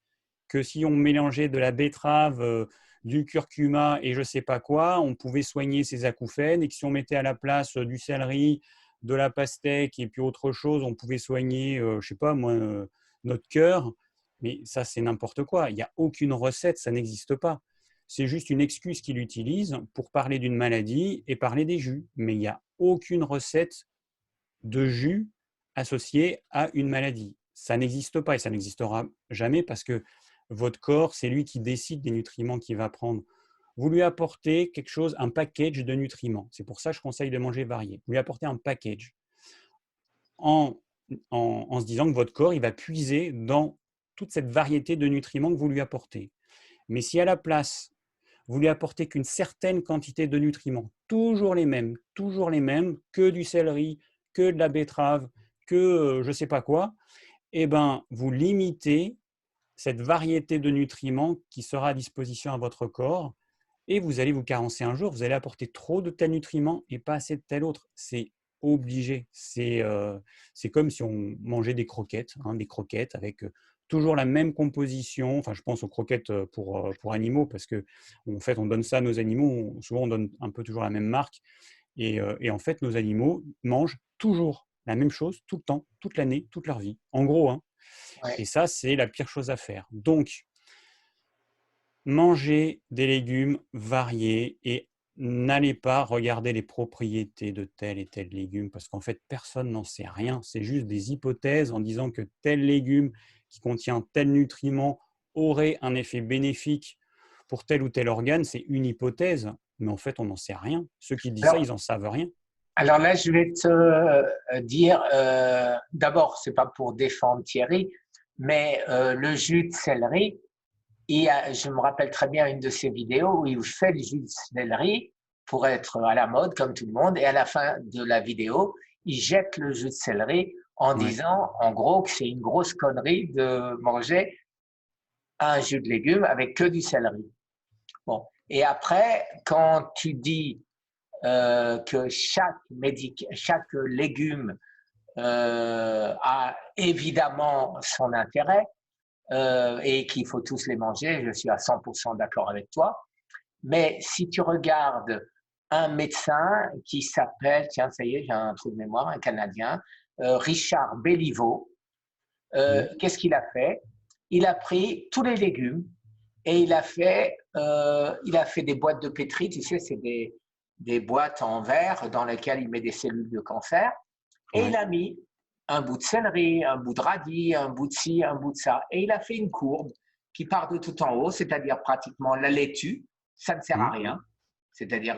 que si on mélangeait de la betterave, du curcuma et je ne sais pas quoi, on pouvait soigner ses acouphènes, et que si on mettait à la place du céleri, de la pastèque et puis autre chose, on pouvait soigner, je ne sais pas moi, notre cœur. Mais ça, c'est n'importe quoi. Il n'y a aucune recette, ça n'existe pas. C'est juste une excuse qu'il utilise pour parler d'une maladie et parler des jus. Mais il n'y a aucune recette de jus associée à une maladie. Ça n'existe pas et ça n'existera jamais parce que votre corps, c'est lui qui décide des nutriments qu'il va prendre. Vous lui apportez quelque chose, un package de nutriments. C'est pour ça que je conseille de manger varié. Vous lui apportez un package en, en se disant que votre corps, il va puiser dans toute cette variété de nutriments que vous lui apportez. Mais si à la place, vous lui apportez qu'une certaine quantité de nutriments, toujours les mêmes, que du céleri, que de la betterave, que je ne sais pas quoi, eh ben, vous limitez cette variété de nutriments qui sera à disposition à votre corps et vous allez vous carencer un jour. Vous allez apporter trop de tel nutriment et pas assez de tel autre. C'est obligé. C'est comme si on mangeait des croquettes, hein, des croquettes avec toujours la même composition. Enfin, je pense aux croquettes pour animaux parce que en fait, on donne ça à nos animaux. Souvent, on donne un peu toujours la même marque. Et en fait, nos animaux mangent toujours la même chose tout le temps, toute l'année, toute leur vie. En gros, hein. Et Ouais. ça, c'est la pire chose à faire. Donc, mangez des légumes variés et n'allez pas regarder les propriétés de tel et tel légume parce qu'en fait, personne n'en sait rien. C'est juste des hypothèses en disant que tel légume qui contient tel nutriment aurait un effet bénéfique pour tel ou tel organe. C'est une hypothèse, mais en fait, on n'en sait rien. Ceux qui disent ça, Alors, ils n'en savent rien. alors là, je vais te dire, d'abord, c'est pas pour défendre Thierry, mais le jus de céleri, je me rappelle très bien une de ses vidéos où il fait le jus de céleri pour être à la mode comme tout le monde, et à la fin de la vidéo, il jette le jus de céleri en Ouais. disant, en gros, que c'est une grosse connerie de manger un jus de légumes avec que du céleri. Bon. Et après, quand tu dis que chaque légume a évidemment son intérêt et qu'il faut tous les manger, je suis à 100% d'accord avec toi. Mais si tu regardes un médecin qui s'appelle, tiens, ça y est, j'ai un trou de mémoire, un Canadien, Richard Béliveau, Mmh. qu'est-ce qu'il a fait? Il a pris tous les légumes et il a fait des boîtes de pétri, tu sais, c'est des boîtes en verre dans lesquelles il met des cellules de cancer. Et il Ouais. a mis un bout de céleri, un bout de radis, un bout de ci, un bout de ça. Et il a fait une courbe qui part de tout en haut, c'est-à-dire pratiquement la laitue, ça ne sert à Mmh. rien, c'est-à-dire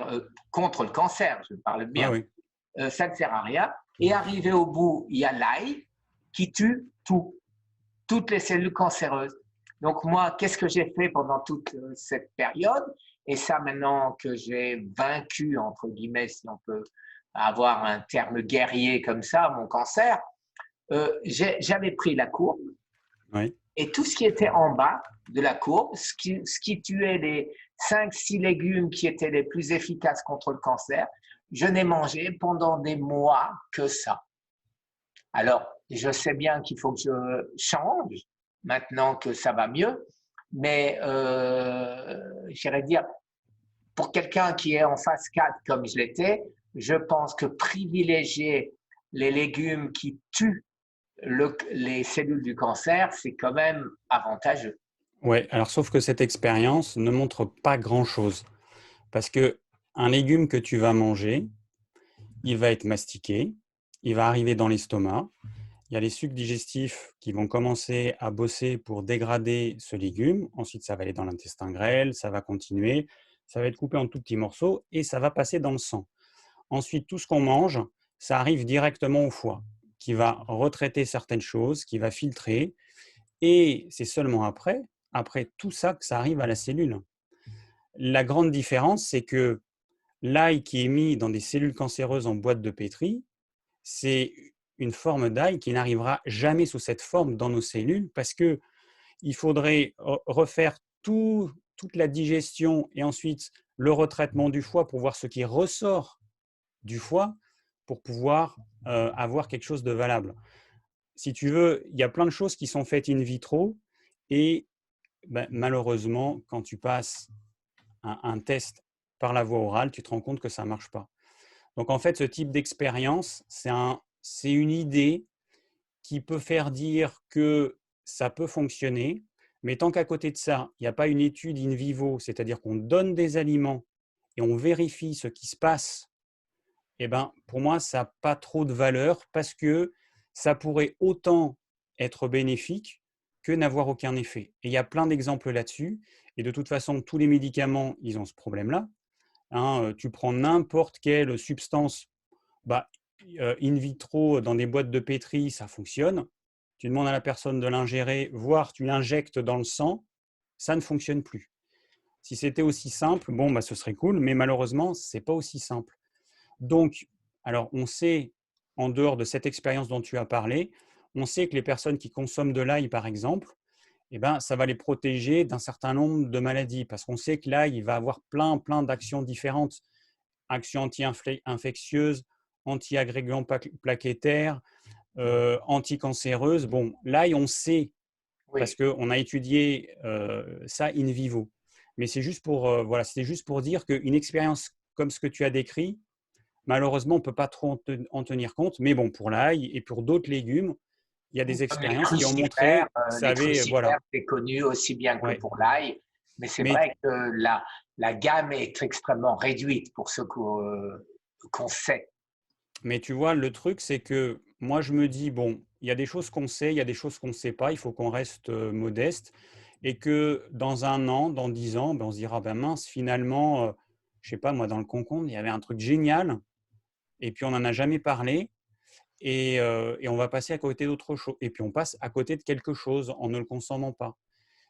contre le cancer, je parle Ouais, bien, ouais. ça ne sert à rien. Et arrivé au bout, il y a l'ail qui tue tout, toutes les cellules cancéreuses. Donc moi, qu'est-ce que j'ai fait pendant toute cette période? Et ça, maintenant que j'ai vaincu, entre guillemets, si on peut avoir un terme guerrier comme ça, mon cancer, j'avais pris la courbe Ouais. et tout ce qui était en bas de la courbe, ce qui tuait les 5-6 légumes qui étaient les plus efficaces contre le cancer, je n'ai mangé pendant des mois que ça. Alors, je sais bien qu'il faut que je change maintenant que ça va mieux, mais j'irais dire, pour quelqu'un qui est en phase 4 comme je l'étais, je pense que privilégier les légumes qui tuent les cellules du cancer, c'est quand même avantageux. Ouais, alors sauf que cette expérience ne montre pas grand-chose. Parce que un légume que tu vas manger, il va être mastiqué, il va arriver dans l'estomac. Il y a les sucs digestifs qui vont commencer à bosser pour dégrader ce légume. Ensuite, ça va aller dans l'intestin grêle, ça va continuer, ça va être coupé en tout petits morceaux et ça va passer dans le sang. Ensuite, tout ce qu'on mange, ça arrive directement au foie, qui va retraiter certaines choses, qui va filtrer. Et c'est seulement après tout ça, que ça arrive à la cellule. La grande différence, c'est que l'ail qui est mis dans des cellules cancéreuses en boîte de pétri, c'est une forme d'ail qui n'arrivera jamais sous cette forme dans nos cellules parce que il faudrait refaire toute la digestion et ensuite le retraitement du foie pour voir ce qui ressort du foie pour pouvoir avoir quelque chose de valable. Si tu veux, il y a plein de choses qui sont faites in vitro et ben, malheureusement, quand tu passes un test par la voie orale, tu te rends compte que ça ne marche pas. Donc en fait, ce type d'expérience, c'est une idée qui peut faire dire que ça peut fonctionner, mais tant qu'à côté de ça, il n'y a pas une étude in vivo, c'est-à-dire qu'on donne des aliments et on vérifie ce qui se passe, eh ben, pour moi, ça n'a pas trop de valeur parce que ça pourrait autant être bénéfique que n'avoir aucun effet. Et il y a plein d'exemples là-dessus. Et de toute façon, tous les médicaments, ils ont ce problème-là. Hein, tu prends n'importe quelle substance, bah, in vitro, dans des boîtes de pétri, ça fonctionne. Tu demandes à la personne de l'ingérer, voire tu l'injectes dans le sang, ça ne fonctionne plus. Si c'était aussi simple, bon, bah, ce serait cool, mais malheureusement, ce n'est pas aussi simple. Donc, alors on sait en dehors de cette expérience dont tu as parlé, on sait que les personnes qui consomment de l'ail, par exemple, eh ben, ça va les protéger d'un certain nombre de maladies parce qu'on sait que l'ail, il va avoir plein d'actions différentes. Actions anti-infectieuses, anti-agrégants plaquettaires, anticancéreuses. Bon, l'ail, on sait parce Oui. qu'on a étudié ça in vivo. Mais c'est juste pour, voilà, c'était juste pour dire qu'une expérience comme ce que tu as décrit, malheureusement, on ne peut pas trop en tenir compte. Mais bon, pour l'ail et pour d'autres légumes, il y a des Comme expériences qui ont montré que ça les avait, crucifères, voilà. c'est connu aussi bien que Ouais. pour l'ail, mais c'est Mais, vrai que la gamme est extrêmement réduite pour ce qu'on sait. mais tu vois, le truc, c'est que moi, je me dis, bon, il y a des choses qu'on sait, il y a des choses qu'on ne sait pas, il faut qu'on reste modeste et que dans 1 an, dans 10 ans, ben, on se dira, ben mince, finalement, je sais pas, moi, dans le concombre, il y avait un truc génial et puis on n'en a jamais parlé et on va passer à côté d'autre chose. Et puis on passe à côté de quelque chose en ne le consommant pas.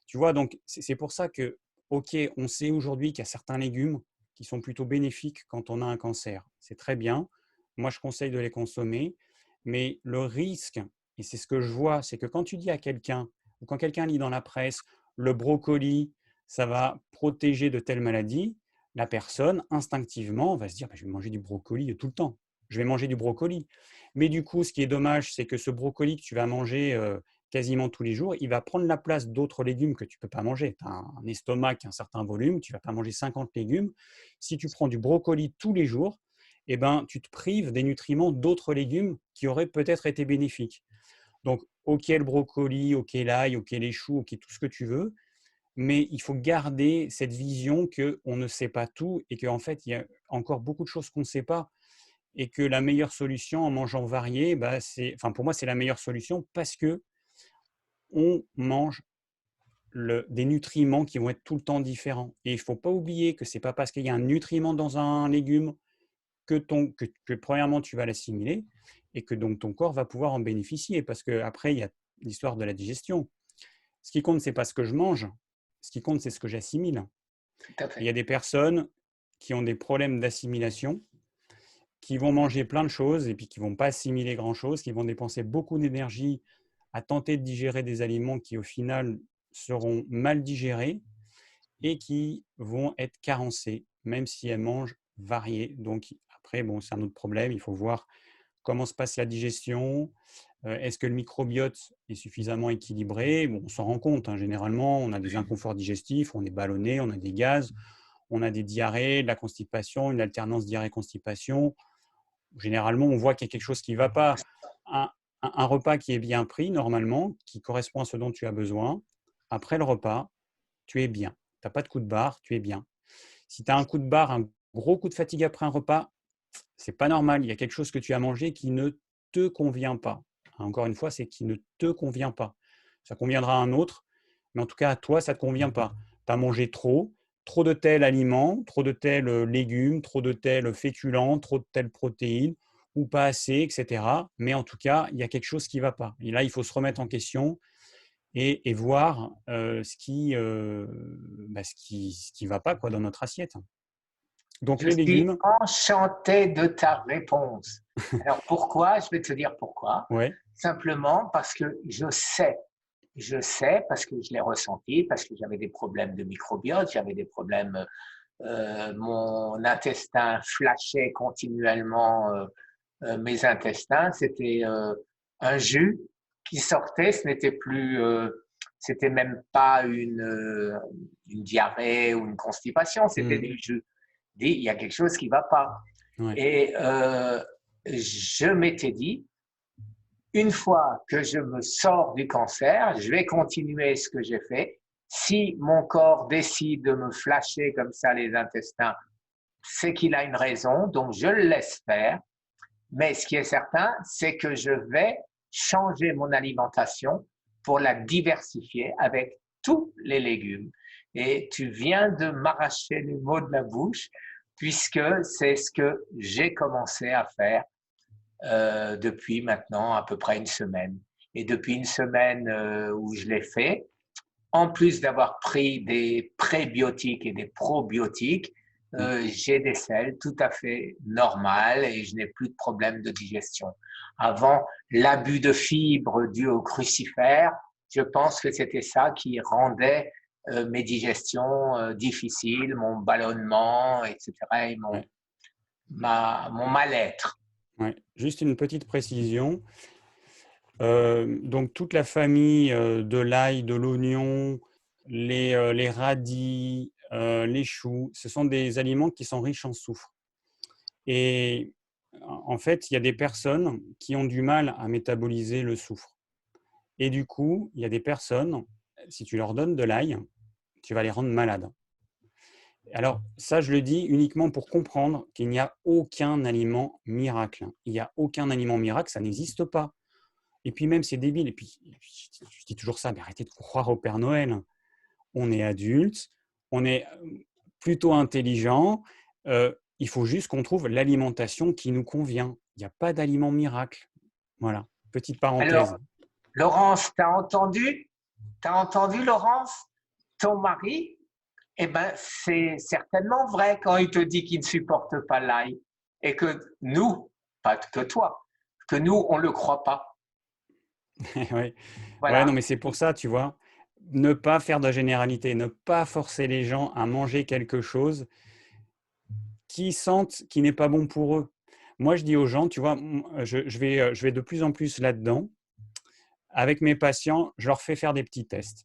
Tu vois, donc c'est pour ça que, OK, on sait aujourd'hui qu'il y a certains légumes qui sont plutôt bénéfiques quand on a un cancer. C'est très bien. Moi, je conseille de les consommer. Mais le risque, et c'est ce que je vois, c'est que quand tu dis à quelqu'un, ou quand quelqu'un lit dans la presse, le brocoli, ça va protéger de telle maladie, la personne, instinctivement, va se dire, bah, je vais manger du brocoli tout le temps. Je vais manger du brocoli. Mais du coup, ce qui est dommage, c'est que ce brocoli que tu vas manger quasiment tous les jours, il va prendre la place d'autres légumes que tu ne peux pas manger. Tu as un estomac qui a un certain volume, tu ne vas pas manger 50 légumes. Si tu prends du brocoli tous les jours, eh ben, tu te prives des nutriments d'autres légumes qui auraient peut-être été bénéfiques. Donc, OK le brocoli, OK l'ail, OK les choux, OK tout ce que tu veux, mais il faut garder cette vision qu'on ne sait pas tout et qu'en fait, il y a encore beaucoup de choses qu'on ne sait pas et que la meilleure solution en mangeant varié, bah, enfin, pour moi, c'est la meilleure solution parce que on mange des nutriments qui vont être tout le temps différents. Et il ne faut pas oublier que ce n'est pas parce qu'il y a un nutriment dans un légume que premièrement, tu vas l'assimiler et que donc ton corps va pouvoir en bénéficier. Parce qu'après, il y a l'histoire de la digestion. Ce qui compte, ce n'est pas ce que je mange. Ce qui compte, c'est ce que j'assimile. Tout à Il y a fait. des personnes qui ont des problèmes d'assimilation, qui vont manger plein de choses et puis qui ne vont pas assimiler grand-chose, qui vont dépenser beaucoup d'énergie à tenter de digérer des aliments qui, au final, seront mal digérés et qui vont être carencés, même si elles mangent varié. Donc, après, bon, c'est un autre problème. Il faut voir comment se passe la digestion. Est-ce que le microbiote est suffisamment équilibré? Bon, on s'en rend compte, hein. Généralement, on a des inconforts digestifs, on est ballonné, on a des gaz, on a des diarrhées, de la constipation, une alternance diarrhée-constipation. Généralement, on voit qu'il y a quelque chose qui ne va pas. Un repas qui est bien pris, normalement, qui correspond à ce dont tu as besoin. Après le repas, tu es bien. Tu n'as pas de coup de barre, tu es bien. Si tu as un coup de barre, un gros coup de fatigue après un repas, c'est pas normal. Il y a quelque chose que tu as mangé qui ne te convient pas. Encore une fois, c'est qui ne te convient pas. Ça conviendra à un autre, mais en tout cas, à toi, ça ne te convient pas. Tu as mangé trop de tel aliment, trop de tel légumes, trop de tel féculent, trop de telle protéine, ou pas assez, etc. Mais en tout cas, il y a quelque chose qui ne va pas. Et là, il faut se remettre en question et voir ce qui va pas quoi, dans notre assiette. Donc Je les suis légumes, enchanté de ta réponse. Alors pourquoi? Je vais te dire pourquoi. ouais, Simplement parce que je sais parce que je l'ai ressenti, parce que j'avais des problèmes de microbiote, j'avais des problèmes, mon intestin flashait continuellement mes intestins. C'était un jus qui sortait, ce n'était plus, c'était même pas une diarrhée ou une constipation, c'était mmh, du jus. Dit, il y a quelque chose qui ne va pas. ouais, Et je m'étais dit, une fois que je me sors du cancer, je vais continuer ce que j'ai fait. Si mon corps décide de me flasher comme ça les intestins, c'est qu'il a une raison, donc je le laisse faire. Mais ce qui est certain, c'est que je vais changer mon alimentation pour la diversifier avec tous les légumes. Et tu viens de m'arracher les mots de la bouche, puisque c'est ce que j'ai commencé à faire depuis maintenant à peu près une semaine. Et depuis une semaine où je l'ai fait, en plus d'avoir pris des prébiotiques et des probiotiques, Mm. j'ai des selles tout à fait normales et je n'ai plus de problème de digestion. Avant, l'abus de fibres dû au crucifère, je pense que c'était ça qui rendait mes digestions difficiles, mon ballonnement, etc., et Ouais, mon mal-être. ouais. Juste une petite précision. Donc, toute la famille de l'ail, de l'oignon, les radis, les choux, ce sont des aliments qui sont riches en soufre. Et en fait, il y a des personnes qui ont du mal à métaboliser le soufre. Et du coup, il y a des personnes, si tu leur donnes de l'ail, tu vas les rendre malades. Alors, ça, je le dis uniquement pour comprendre qu'il n'y a aucun aliment miracle. Il n'y a aucun aliment miracle, ça n'existe pas. Et puis même, c'est débile. Et puis, je dis toujours ça, mais arrêtez de croire au Père Noël. On est adulte, on est plutôt intelligent. Il faut juste qu'on trouve l'alimentation qui nous convient. Il n'y a pas d'aliment miracle. Voilà, petite parenthèse. Alors, Laurence, t'as entendu, Laurence, ton mari, eh ben, c'est certainement vrai quand il te dit qu'il ne supporte pas l'ail et que nous, pas que toi, que nous, on ne le croit pas. Ouais. Ouais, non, Voilà. mais c'est pour ça, tu vois, ne pas faire de généralité, ne pas forcer les gens à manger quelque chose qui sentent qui n'est pas bon pour eux. Moi, je dis aux gens, tu vois, je vais de plus en plus là-dedans. Avec mes patients, je leur fais faire des petits tests.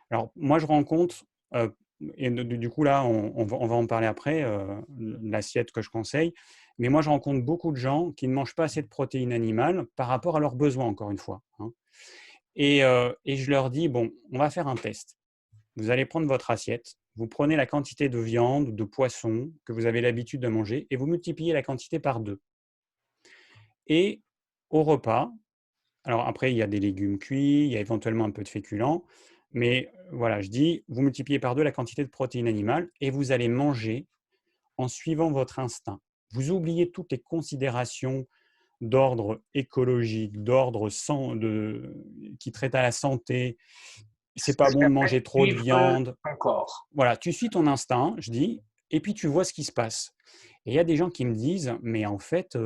Alors, moi, je rencontre, et du coup, là, on va en parler après, l'assiette que je conseille, mais moi, je rencontre beaucoup de gens qui ne mangent pas assez de protéines animales par rapport à leurs besoins, encore une fois, hein. Et je leur dis, bon, on va faire un test. Vous allez prendre votre assiette, vous prenez la quantité de viande ou de poisson que vous avez l'habitude de manger et vous multipliez la quantité par 2. Et au repas, alors après, il y a des légumes cuits, il y a éventuellement un peu de féculents, mais voilà, je dis, vous multipliez par 2 la quantité de protéines animales et vous allez manger en suivant votre instinct. Vous oubliez toutes les considérations d'ordre écologique, qui traitent à la santé. C'est Ce que pas bon de j'appelle manger trop de suivre viande. ton corps. Voilà, tu suis ton instinct, je dis, et puis tu vois ce qui se passe. Et il y a des gens qui me disent, mais en fait,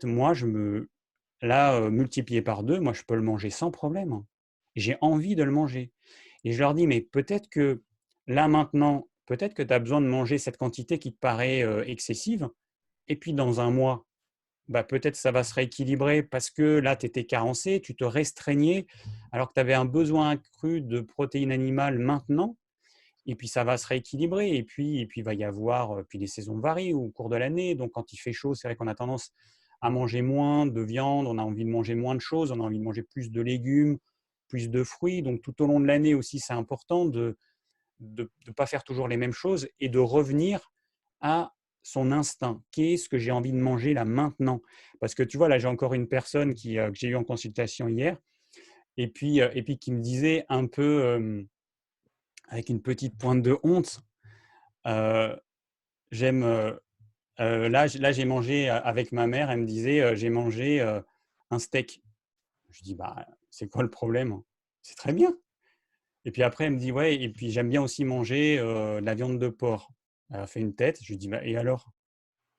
moi, là, multiplié par 2, moi, je peux le manger sans problème. J'ai envie de le manger. Et je leur dis, mais peut-être que là, maintenant, peut-être que tu as besoin de manger cette quantité qui te paraît excessive. Et puis, dans un mois, bah, peut-être ça va se rééquilibrer parce que là, tu étais carencé, tu te restreignais, alors que tu avais un besoin accru de protéines animales maintenant. Et puis, ça va se rééquilibrer. Et puis il va y avoir, puis les saisons varient au cours de l'année. Donc, quand il fait chaud, c'est vrai qu'on a tendance à manger moins de viande, on a envie de manger moins de choses, on a envie de manger plus de légumes, plus de fruits. Donc, tout au long de l'année aussi, c'est important de ne pas faire toujours les mêmes choses et de revenir à son instinct. Qu'est-ce que j'ai envie de manger là maintenant? Parce que tu vois, là, j'ai encore une personne que j'ai eu en consultation hier et puis qui me disait un peu avec une petite pointe de honte, euh, j'aime. Là, j'ai mangé avec ma mère, elle me disait, j'ai mangé un steak. Je dis, bah, c'est quoi le problème? C'est très bien. Et puis après, elle me dit, ouais, et puis j'aime bien aussi manger de la viande de porc. Elle a fait une tête. Je lui dis, bah, et alors?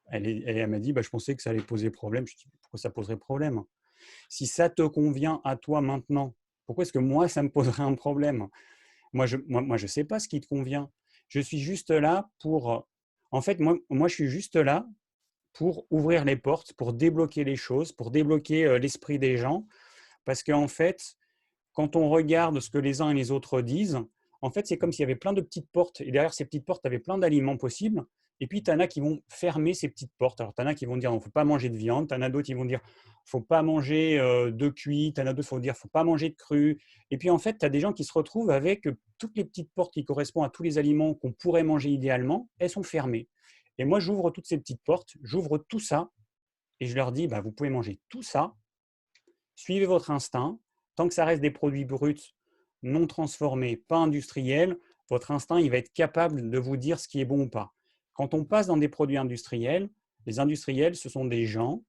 Elle m'a dit, bah, je pensais que ça allait poser problème. Je dis, pourquoi ça poserait problème? Si ça te convient à toi maintenant, pourquoi est-ce que moi, ça me poserait un problème? Moi, je sais pas ce qui te convient. Je suis juste là pour. En fait, moi, je suis juste là pour ouvrir les portes, pour débloquer les choses, pour débloquer l'esprit des gens. Parce qu'en fait, quand on regarde ce que les uns et les autres disent, en fait, c'est comme s'il y avait plein de petites portes. Et derrière ces petites portes, tu avais plein d'aliments possibles. Et puis, tu en as qui vont fermer ces petites portes. Alors, tu en as qui vont dire, il ne faut pas manger de viande. Tu en as d'autres qui vont dire, il ne faut pas manger de cuit. Tu en as d'autres qui vont dire, il ne faut pas manger de cru. Et puis, en fait, tu as des gens qui se retrouvent avec toutes les petites portes qui correspondent à tous les aliments qu'on pourrait manger idéalement. Elles sont fermées. Et moi, j'ouvre toutes ces petites portes, j'ouvre tout ça. Et je leur dis, bah, vous pouvez manger tout ça. Suivez votre instinct. Tant que ça reste des produits bruts, non transformés, pas industriels, votre instinct, il va être capable de vous dire ce qui est bon ou pas. Quand on passe dans des produits industriels, les industriels, ce sont des gens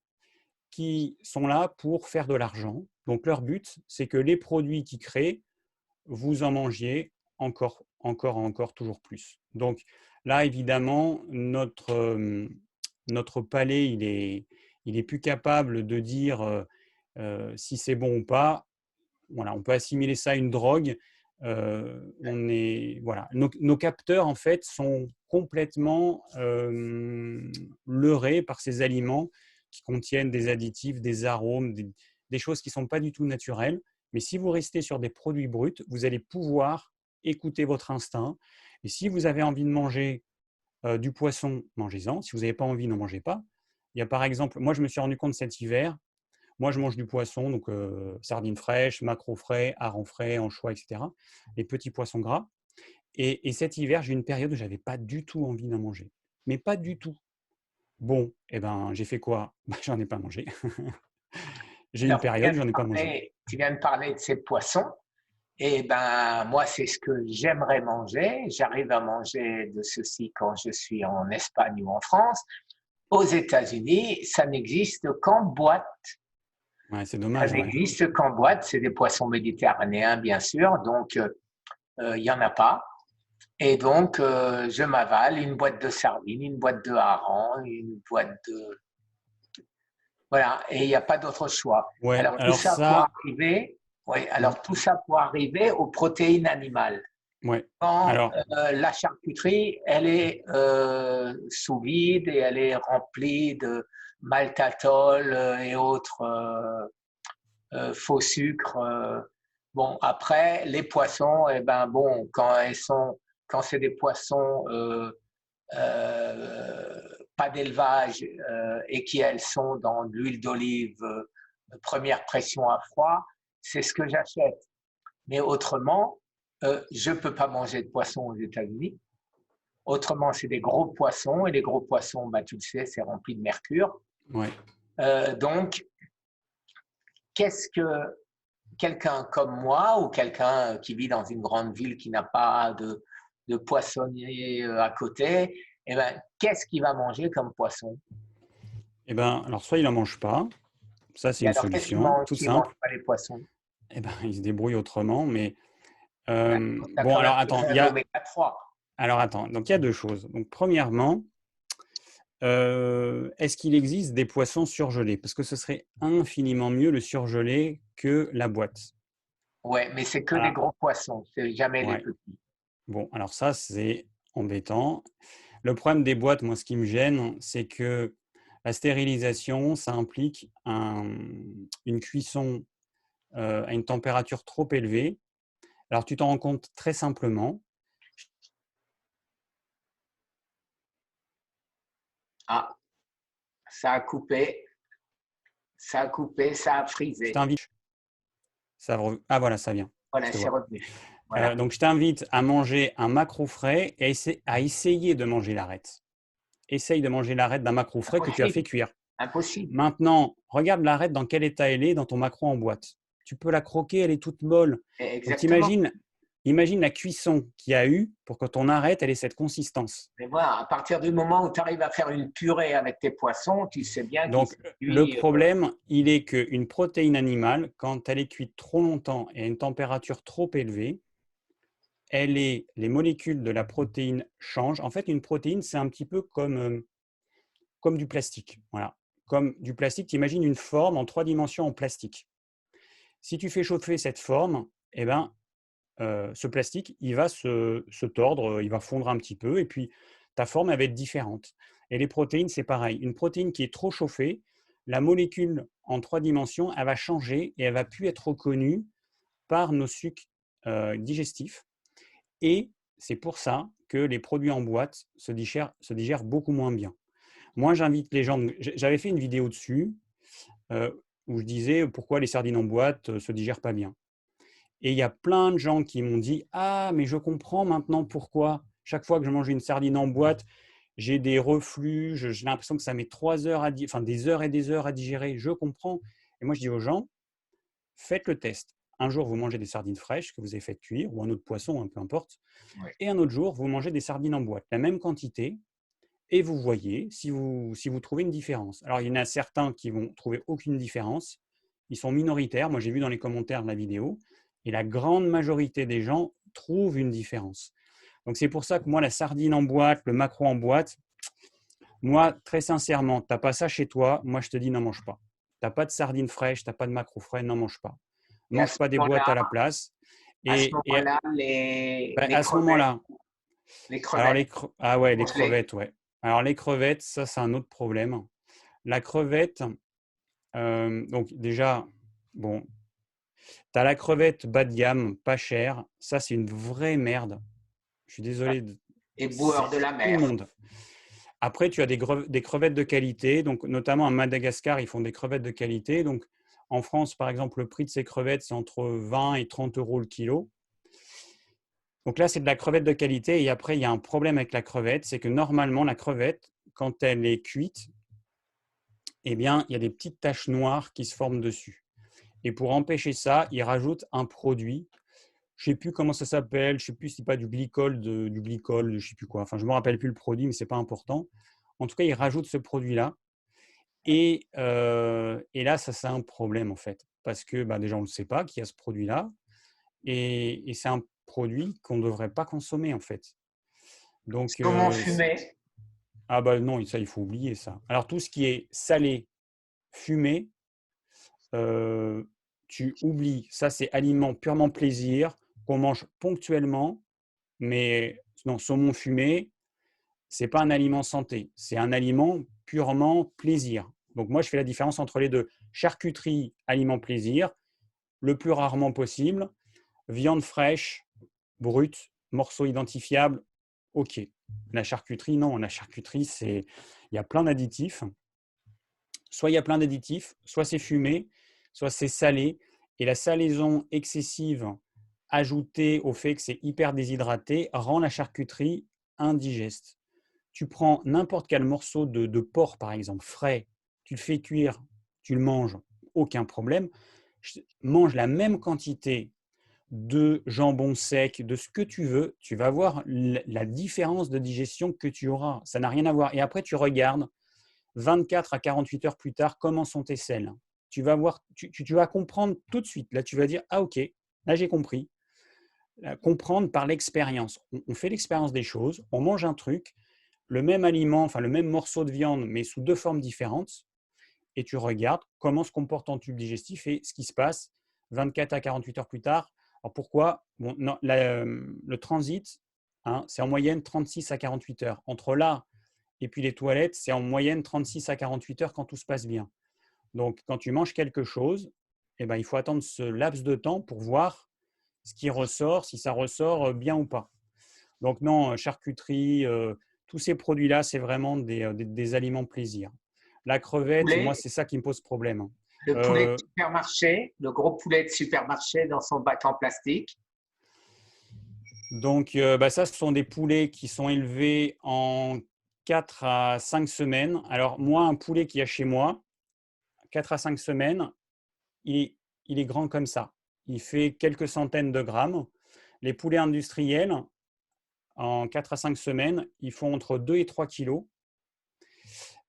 qui sont là pour faire de l'argent. Donc leur but, c'est que les produits qu'ils créent, vous en mangiez encore, encore, encore, toujours plus. Donc Là, évidemment, notre palais, il est plus capable de dire si c'est bon ou pas. Voilà, on peut assimiler ça à une drogue. Voilà. Nos capteurs, en fait, sont complètement leurrés par ces aliments qui contiennent des additifs, des arômes, des choses qui ne sont pas du tout naturelles. Mais si vous restez sur des produits bruts, vous allez pouvoir écouter votre instinct. Et si vous avez envie de manger du poisson, mangez-en. Si vous n'avez pas envie, n'en mangez pas. Il y a par exemple, moi je me suis rendu compte cet hiver, moi je mange du poisson, donc sardines fraîches, maquereaux frais, harengs frais, anchois, etc. Les petits poissons gras. Et cet hiver, j'ai eu une période où je n'avais pas du tout envie d'en manger. Mais pas du tout. Bon, eh ben, j'ai fait quoi? J'en ai pas mangé. J'ai eu une Alors, période où j'en ai pas mangé. tu viens de parler de ces poissons. Et ben, moi, c'est ce que j'aimerais manger. J'arrive à manger de ceci quand je suis en Espagne ou en France. Aux États-Unis, ça n'existe qu'en boîte. Ouais, c'est Ça dommage, ouais. n'existe qu'en boîte. C'est des poissons méditerranéens, bien sûr. Donc, il n'y en a pas. Et donc, je m'avale une boîte de sardines, une boîte de harengs, une boîte de… Voilà. Et il n'y a pas d'autre choix. Ouais, Alors, tout alors ça pour ça, arriver… Oui, alors tout ça pour arriver aux protéines animales. ouais. Quand Alors, la charcuterie, elle est sous vide et elle est remplie de maltatol et autres faux sucres. Bon, après, les poissons, eh ben bon, quand c'est des poissons pas d'élevage et qui elles sont dans de l'huile d'olive première pression à froid, c'est ce que j'achète. Mais autrement, je ne peux pas manger de poisson aux États-Unis. Autrement, c'est des gros poissons et les gros poissons, bah, tu le sais, c'est rempli de mercure. ouais. Donc, qu'est-ce que quelqu'un comme moi ou quelqu'un qui vit dans une grande ville qui n'a pas de poissonnier à côté, eh ben, qu'est-ce qu'il va manger comme poisson? Eh ben, alors soit il n'en mange pas, ça c'est Et une alors, qu'est-ce qu'il solution, mange toute s'il ne mange simple. pas les poissons? Eh ben, il se débrouille autrement, mais Tu as bon, quand alors même attends, besoin d'oméga 3. donc il y a deux choses. Donc premièrement, est-ce qu'il existe des poissons surgelés? Parce que ce serait infiniment mieux le surgelé que la boîte. Ouais, mais c'est que des Ah, gros poissons, c'est jamais les ouais. petits. Bon, alors ça c'est embêtant. Le problème des boîtes, moi, ce qui me gêne, c'est que la stérilisation, ça implique une cuisson à une température trop élevée. Alors, tu t'en rends compte très simplement. Ah, ça a coupé, ça a coupé, ça a Je frisé. t'invite. Ah, voilà, ça vient. Je Voilà, te c'est vois. revenu. Voilà. Donc, je t'invite à manger un maquereau frais et à essayer de manger l'arête. Essaye de manger l'arête d'un maquereau frais que tu as fait Impossible, cuire. impossible. Maintenant, regarde l'arête dans quel état elle est dans ton maquereau en boîte. Tu peux la croquer, elle est toute molle. Donc, Exactement. imagine la cuisson qu'il y a eu pour que ton arête, elle ait cette consistance. Mais voilà, à partir du moment où tu arrives à faire une purée avec tes poissons, tu sais bien qu'ils Donc, sont le cuits. problème, il est qu'une protéine animale, quand elle est cuite trop longtemps et à une température trop élevée, les molécules de la protéine changent. En fait, une protéine, c'est un petit peu comme du plastique. Voilà. Comme du plastique, tu imagines une forme en 3 dimensions en plastique. Si tu fais chauffer cette forme, eh ben, ce plastique, il va se tordre, il va fondre un petit peu, et puis ta forme, elle va être différente. Et les protéines, c'est pareil. Une protéine qui est trop chauffée, la molécule en 3 dimensions, elle va changer et elle va plus être reconnue par nos sucs digestifs. Et c'est pour ça que les produits en boîte se digèrent beaucoup moins bien. Moi, j'invite les gens. J'avais fait une vidéo dessus où je disais pourquoi les sardines en boîte se digèrent pas bien. Et il y a plein de gens qui m'ont dit: «Ah, mais je comprends maintenant pourquoi. Chaque fois que je mange une sardine en boîte, j'ai des reflux, j'ai l'impression que ça met 3 heures enfin des heures et des heures à digérer. Je comprends.» Et moi, je dis aux gens: «Faites le test. Un jour, vous mangez des sardines fraîches que vous avez fait cuire, ou un autre poisson, peu importe. Ouais. Et un autre jour, vous mangez des sardines en boîte, la même quantité, et vous voyez si vous trouvez une différence.» Alors, il y en a certains qui vont trouver aucune différence. Ils sont minoritaires. Moi, j'ai vu dans les commentaires de la vidéo. Et la grande majorité des gens trouvent une différence. Donc, c'est pour ça que moi, la sardine en boîte, le maquereau en boîte, moi, très sincèrement, tu n'as pas ça chez toi, moi, je te dis, n'en mange pas. Tu n'as pas de sardines fraîches, tu n'as pas de maquereau frais, n'en mange pas. Et à Mange ce pas des boîtes moment-là, à la place. à ce Et moment-là, ben, les à ce crevettes, moment-là, les alors crevettes ah ouais, les congelées. crevettes, ouais. Alors les crevettes, ça, c'est un autre problème. La crevette, donc déjà, bon, tu as la crevette bas de gamme, pas chère. Ça, c'est une vraie merde. Je suis désolé, Et boueur c'est de la tout le mer. monde. Après, tu as des crevettes de qualité. Donc, notamment à Madagascar, ils font des crevettes de qualité. Donc, en France, par exemple, le prix de ces crevettes, c'est entre 20 et 30 euros le kilo. Donc là, c'est de la crevette de qualité. Et après, il y a un problème avec la crevette. C'est que normalement, la crevette, quand elle est cuite, eh bien, il y a des petites taches noires qui se forment dessus. Et pour empêcher ça, ils rajoutent un produit. Je ne sais plus comment ça s'appelle. Je ne sais plus si c'est pas du glycol, du glycol, je ne sais plus quoi. Enfin, je ne me rappelle plus le produit, mais ce n'est pas important. En tout cas, ils rajoutent ce produit-là. Et là, ça, c'est un problème, en fait. Parce que bah, déjà, on ne sait pas qu'il y a ce produit-là. Et c'est un produit qu'on ne devrait pas consommer, en fait. Donc, Saumon fumé. ah bah non, ça, il faut oublier ça. Alors, tout ce qui est salé, fumé, tu oublies. Ça, c'est aliment purement plaisir qu'on mange ponctuellement. Mais non, saumon fumé, c'est pas un aliment santé. C'est un aliment purement plaisir. Donc, moi, je fais la différence entre les deux. Charcuterie, aliment plaisir, le plus rarement possible. Viande fraîche, brute, morceau identifiable, OK. La charcuterie, non. La charcuterie, il y a plein d'additifs. Soit il y a plein d'additifs, soit c'est fumé, soit c'est salé. Et la salaison excessive ajoutée au fait que c'est hyper déshydraté rend la charcuterie indigeste. Tu prends n'importe quel morceau de porc, par exemple, frais, tu le fais cuire, tu le manges, aucun problème. Mange la même quantité de jambon sec, de ce que tu veux, tu vas voir la différence de digestion que tu auras. Ça n'a rien à voir. Et après, tu regardes 24 à 48 heures plus tard comment sont tes selles. Tu vas voir, tu vas comprendre tout de suite. Là, tu vas dire, ah ok, là j'ai compris. Comprendre par l'expérience. On fait l'expérience des choses, on mange un truc, le même aliment, enfin le même morceau de viande, mais sous deux formes différentes, et tu regardes comment se comporte ton tube digestif et ce qui se passe 24 à 48 heures plus tard. Alors pourquoi bon, non, le transit, hein, c'est en moyenne 36 à 48 heures. Entre là et puis les toilettes, c'est en moyenne 36 à 48 heures quand tout se passe bien. Donc, quand tu manges quelque chose, eh ben, il faut attendre ce laps de temps pour voir ce qui ressort, si ça ressort bien ou pas. Donc non, charcuterie, tous ces produits-là, c'est vraiment des aliments plaisir. La crevette, moi, Poulet, c'est ça qui me pose problème. le poulet de supermarché, le gros poulet de supermarché dans son bac en plastique. Donc, bah, ça, ce sont des poulets qui sont élevés en 4 à 5 semaines. Alors, moi, un poulet qu'il y a chez moi, 4 à 5 semaines, il est grand comme ça. Il fait quelques centaines de grammes. Les poulets industriels, en 4 à 5 semaines, ils font entre 2 et 3 kilos.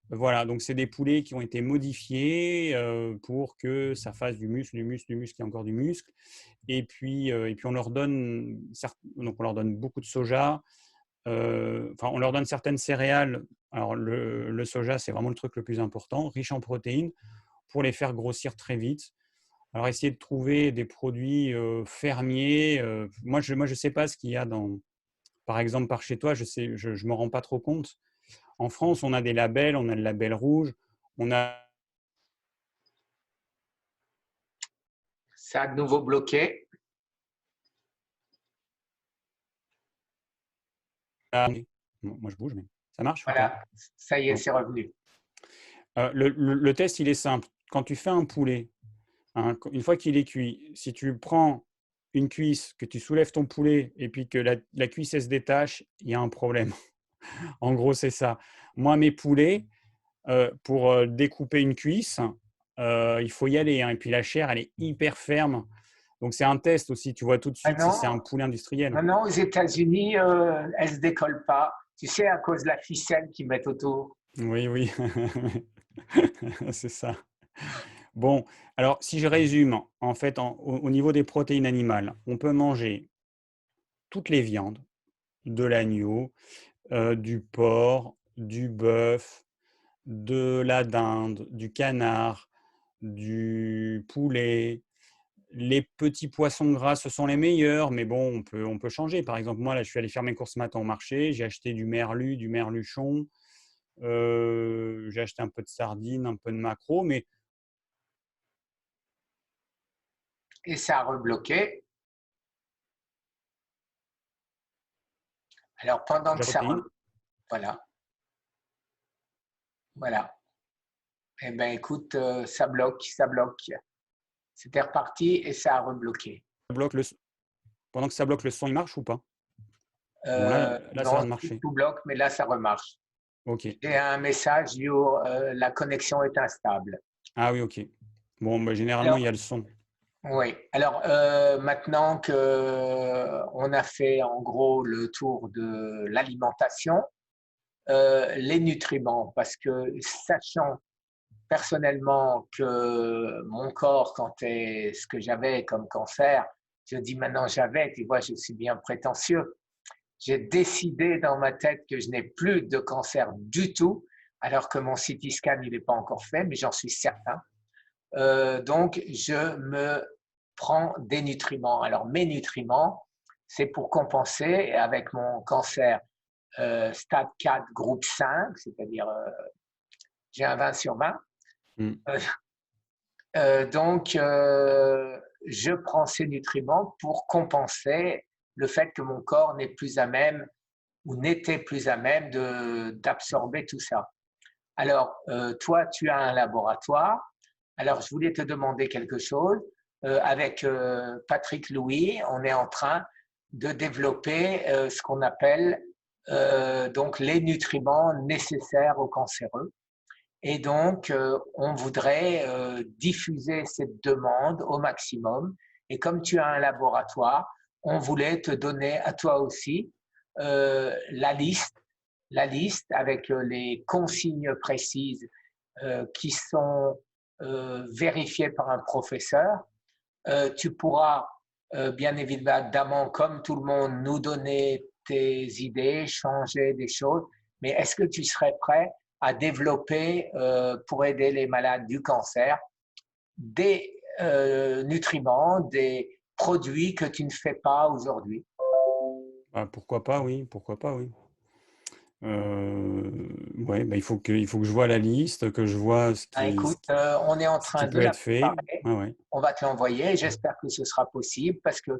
Voilà, donc c'est des poulets qui ont été modifiés pour que ça fasse du muscle, du muscle, du muscle et encore du muscle. Et puis on leur donne, donc on leur donne beaucoup de soja. Enfin, on leur donne certaines céréales. Alors le soja, c'est vraiment le truc le plus important, riche en protéines, pour les faire grossir très vite. Alors, essayer de trouver des produits fermiers. Moi, je ne sais pas ce qu'il y a par exemple, par chez toi, je me rends pas trop compte. En France, on a des labels, on a le label rouge, on a… Ça a de nouveau bloqué. Moi, je bouge, mais ça marche ou pas? Voilà, ça y est, Bon. c'est revenu. Le test, il est simple. Quand tu fais un poulet, hein, une fois qu'il est cuit, si tu prends une cuisse, que tu soulèves ton poulet et puis que la cuisse, elle se détache, il y a un problème. En gros, c'est ça. Moi, mes poulets, pour découper une cuisse, il faut y aller, hein. Et puis la chair, elle est hyper ferme. Donc, c'est un test aussi. Tu vois tout de Ah suite si c'est un non, poulet industriel. non, non, aux États-Unis, elle ne se décolle pas. Tu sais, à cause de la ficelle qu'ils mettent autour. Oui, oui. C'est ça. Bon, alors si je résume, en fait, au niveau des protéines animales, on peut manger toutes les viandes, de l'agneau, du porc, du bœuf, de la dinde, du canard, du poulet. Les petits poissons gras, ce sont les meilleurs, mais bon, on peut changer. Par exemple, moi, là, je suis allé faire mes courses ce matin au marché. J'ai acheté du merlu, du merluchon. J'ai acheté un peu de sardines, un peu de maquereau, mais Et ça a rebloqué. Alors, pendant de que la ça protéine. voilà, voilà. Eh bien, écoute, ça bloque, ça bloque. C'était reparti et ça a rebloqué. Ça bloque pendant que ça bloque, le son, il marche ou pas? Bon, là, ça a Non, l'air de marcher. tout bloque, mais là, ça remarche. Ok. J'ai un message, la connexion est instable. Ah oui, ok. Bon, bah, généralement, Alors, il y a le son. oui. Alors, maintenant que on a fait en gros le tour de l'alimentation, les nutriments, parce que sachant personnellement que mon corps, quand est ce que j'avais comme cancer, je dis maintenant j'avais, tu vois, je suis bien prétentieux. J'ai décidé dans ma tête que je n'ai plus de cancer du tout, alors que mon CT scan il n'est pas encore fait, mais j'en suis certain. Donc, je me prends des nutriments. Alors, mes nutriments, c'est pour compenser avec mon cancer stade 4, groupe 5, c'est-à-dire j'ai un 20 sur 20. Mm. Euh, donc, je prends ces nutriments pour compenser le fait que mon corps n'est plus à même ou n'était plus à même d'absorber tout ça. Alors, toi, tu as un laboratoire. Alors, je voulais te demander quelque chose. Avec Patrick Louis, on est en train de développer ce qu'on appelle donc les nutriments nécessaires aux cancéreux. Et donc, on voudrait diffuser cette demande au maximum. Et comme tu as un laboratoire, on voulait te donner à toi aussi la liste avec les consignes précises qui sont vérifiées par un professeur. Tu pourras bien évidemment, comme tout le monde, nous donner tes idées, changer des choses, mais est-ce que tu serais prêt à développer pour aider les malades du cancer des nutriments, des produits que tu ne fais pas aujourd'hui? Ah, pourquoi pas, oui, pourquoi pas, oui. Ouais, bah, il faut que je vois la liste, que je vois Ah, écoute, on est en ce qui train de peut la être fait. préparer. Ouais, ouais. On va te l'envoyer. J'espère que ce sera possible parce que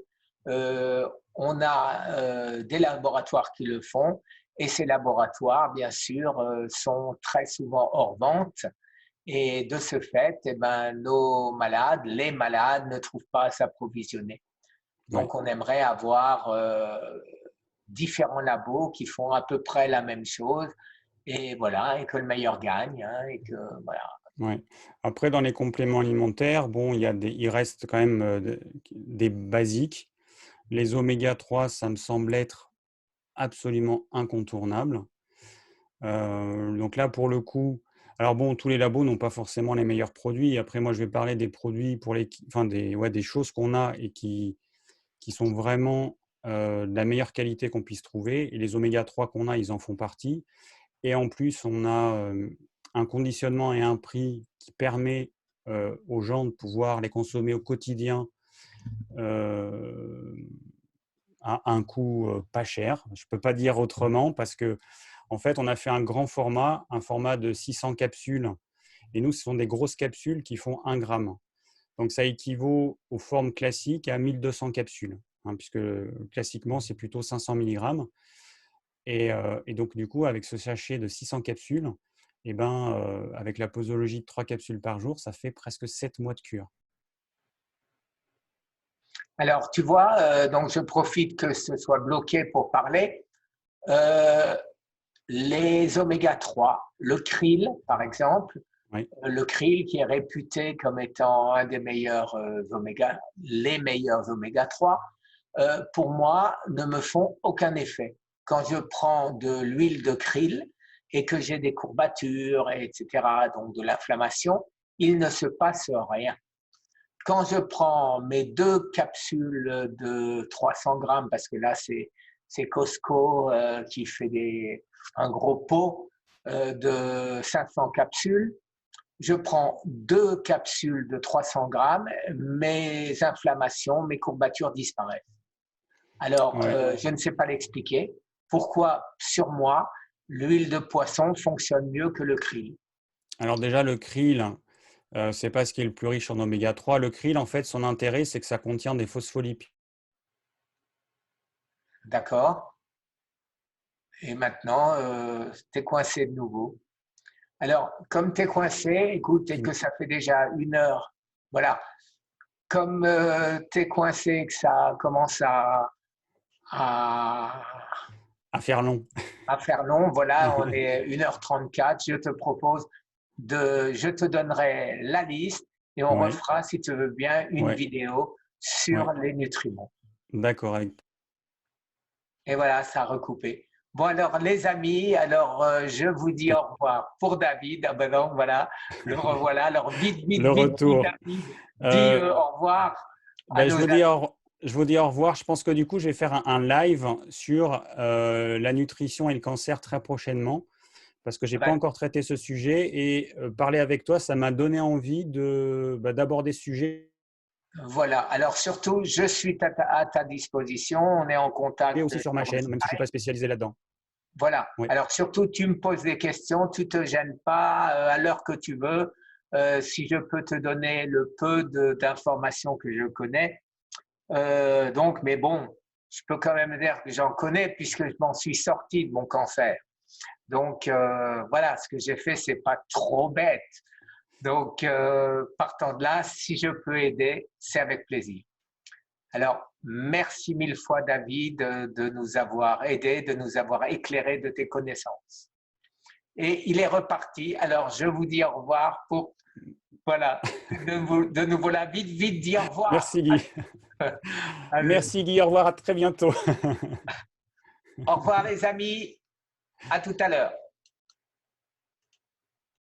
on a des laboratoires qui le font et ces laboratoires, bien sûr, sont très souvent hors vente. Et de ce fait, eh ben, nos malades, les malades, ne trouvent pas à s'approvisionner. Ouais, Donc, on aimerait avoir différents labos qui font à peu près la même chose et voilà, et que le meilleur gagne, hein, et que voilà. ouais. Après, dans les compléments alimentaires, bon, il reste quand même des basiques. Les oméga 3, ça me semble être absolument incontournable. Donc là, pour le coup, alors bon, tous les labos n'ont pas forcément les meilleurs produits. Après, moi, je vais parler des produits enfin des choses qu'on a et qui sont vraiment de la meilleure qualité qu'on puisse trouver. Et les oméga 3 qu'on a, ils en font partie. Et en plus, on a un conditionnement et un prix qui permet aux gens de pouvoir les consommer au quotidien à un coût pas cher. Je ne peux pas dire autrement parce que en fait, on a fait un grand format, un format de 600 capsules. Et nous, ce sont des grosses capsules qui font 1 gramme. Donc, ça équivaut aux formes classiques à 1200 capsules, hein, puisque classiquement, c'est plutôt 500 mg. Et donc, du coup, avec ce sachet de 600 capsules, eh ben, avec la posologie de 3 capsules par jour, ça fait presque 7 mois de cure. Alors, tu vois, donc je profite que ce soit bloqué pour parler. Euh, les oméga 3, le krill, par exemple, Oui, le krill qui est réputé comme étant un des meilleurs oméga, les meilleurs oméga 3, pour moi, ne me font aucun effet. Quand je prends de l'huile de krill et que j'ai des courbatures, etc., donc de l'inflammation, il ne se passe rien. Quand je prends mes 2 capsules de 300 grammes, parce que là, c'est Costco qui fait un gros pot de 500 capsules. Je prends 2 capsules de 300 grammes, mes inflammations, mes courbatures disparaissent. Alors, je ne sais pas l'expliquer. Pourquoi, sur moi, l'huile de poisson fonctionne mieux que le krill? Alors déjà, le krill, c'est pas ce qui est le plus riche en oméga 3. Le krill, en fait, son intérêt, c'est que ça contient des phospholipides. D'accord. Et maintenant, tu es coincé de nouveau. Alors, comme tu es coincé, écoute, et que ça fait déjà 1 heure, voilà. Comme tu es coincé et que ça commence à faire long. À faire long, voilà, on est 1h34. Je te propose je te donnerai la liste et on refera, si tu veux bien, une vidéo sur les nutriments. D'accord. Et voilà, ça a recoupé. Bon, alors, les amis, alors, je vous dis au revoir pour David. Ah ben non, voilà, le revoilà. Alors, vite, le retour. David, dis au revoir à nos amis. Je vous dis au revoir. Je pense que du coup, je vais faire un live sur la nutrition et le cancer très prochainement parce que je n'ai pas encore traité ce sujet et parler avec toi, ça m'a donné envie d'aborder ce sujet. Voilà, alors surtout, je suis à ta disposition, on est en contact. Et aussi sur ma chaîne, même si je ne suis pas spécialisé là-dedans. Voilà, alors surtout, tu me poses des questions, tu ne te gênes pas à l'heure que tu veux. Si je peux te donner le peu d'informations que je connais. Donc, mais bon, je peux quand même dire que j'en connais puisque je m'en suis sorti de mon cancer. Donc, voilà, ce que j'ai fait, ce n'est pas trop bête. Donc, partant de là, si je peux aider, c'est avec plaisir. Alors, merci 1000 fois, David, de nous avoir aidés, de nous avoir éclairés de tes connaissances. Et il est reparti. Alors, je vous dis au revoir pour, voilà, de nouveau là, vite, dis au revoir. Merci Guy. Merci Guy, au revoir, à très bientôt. Au revoir les amis, à tout à l'heure.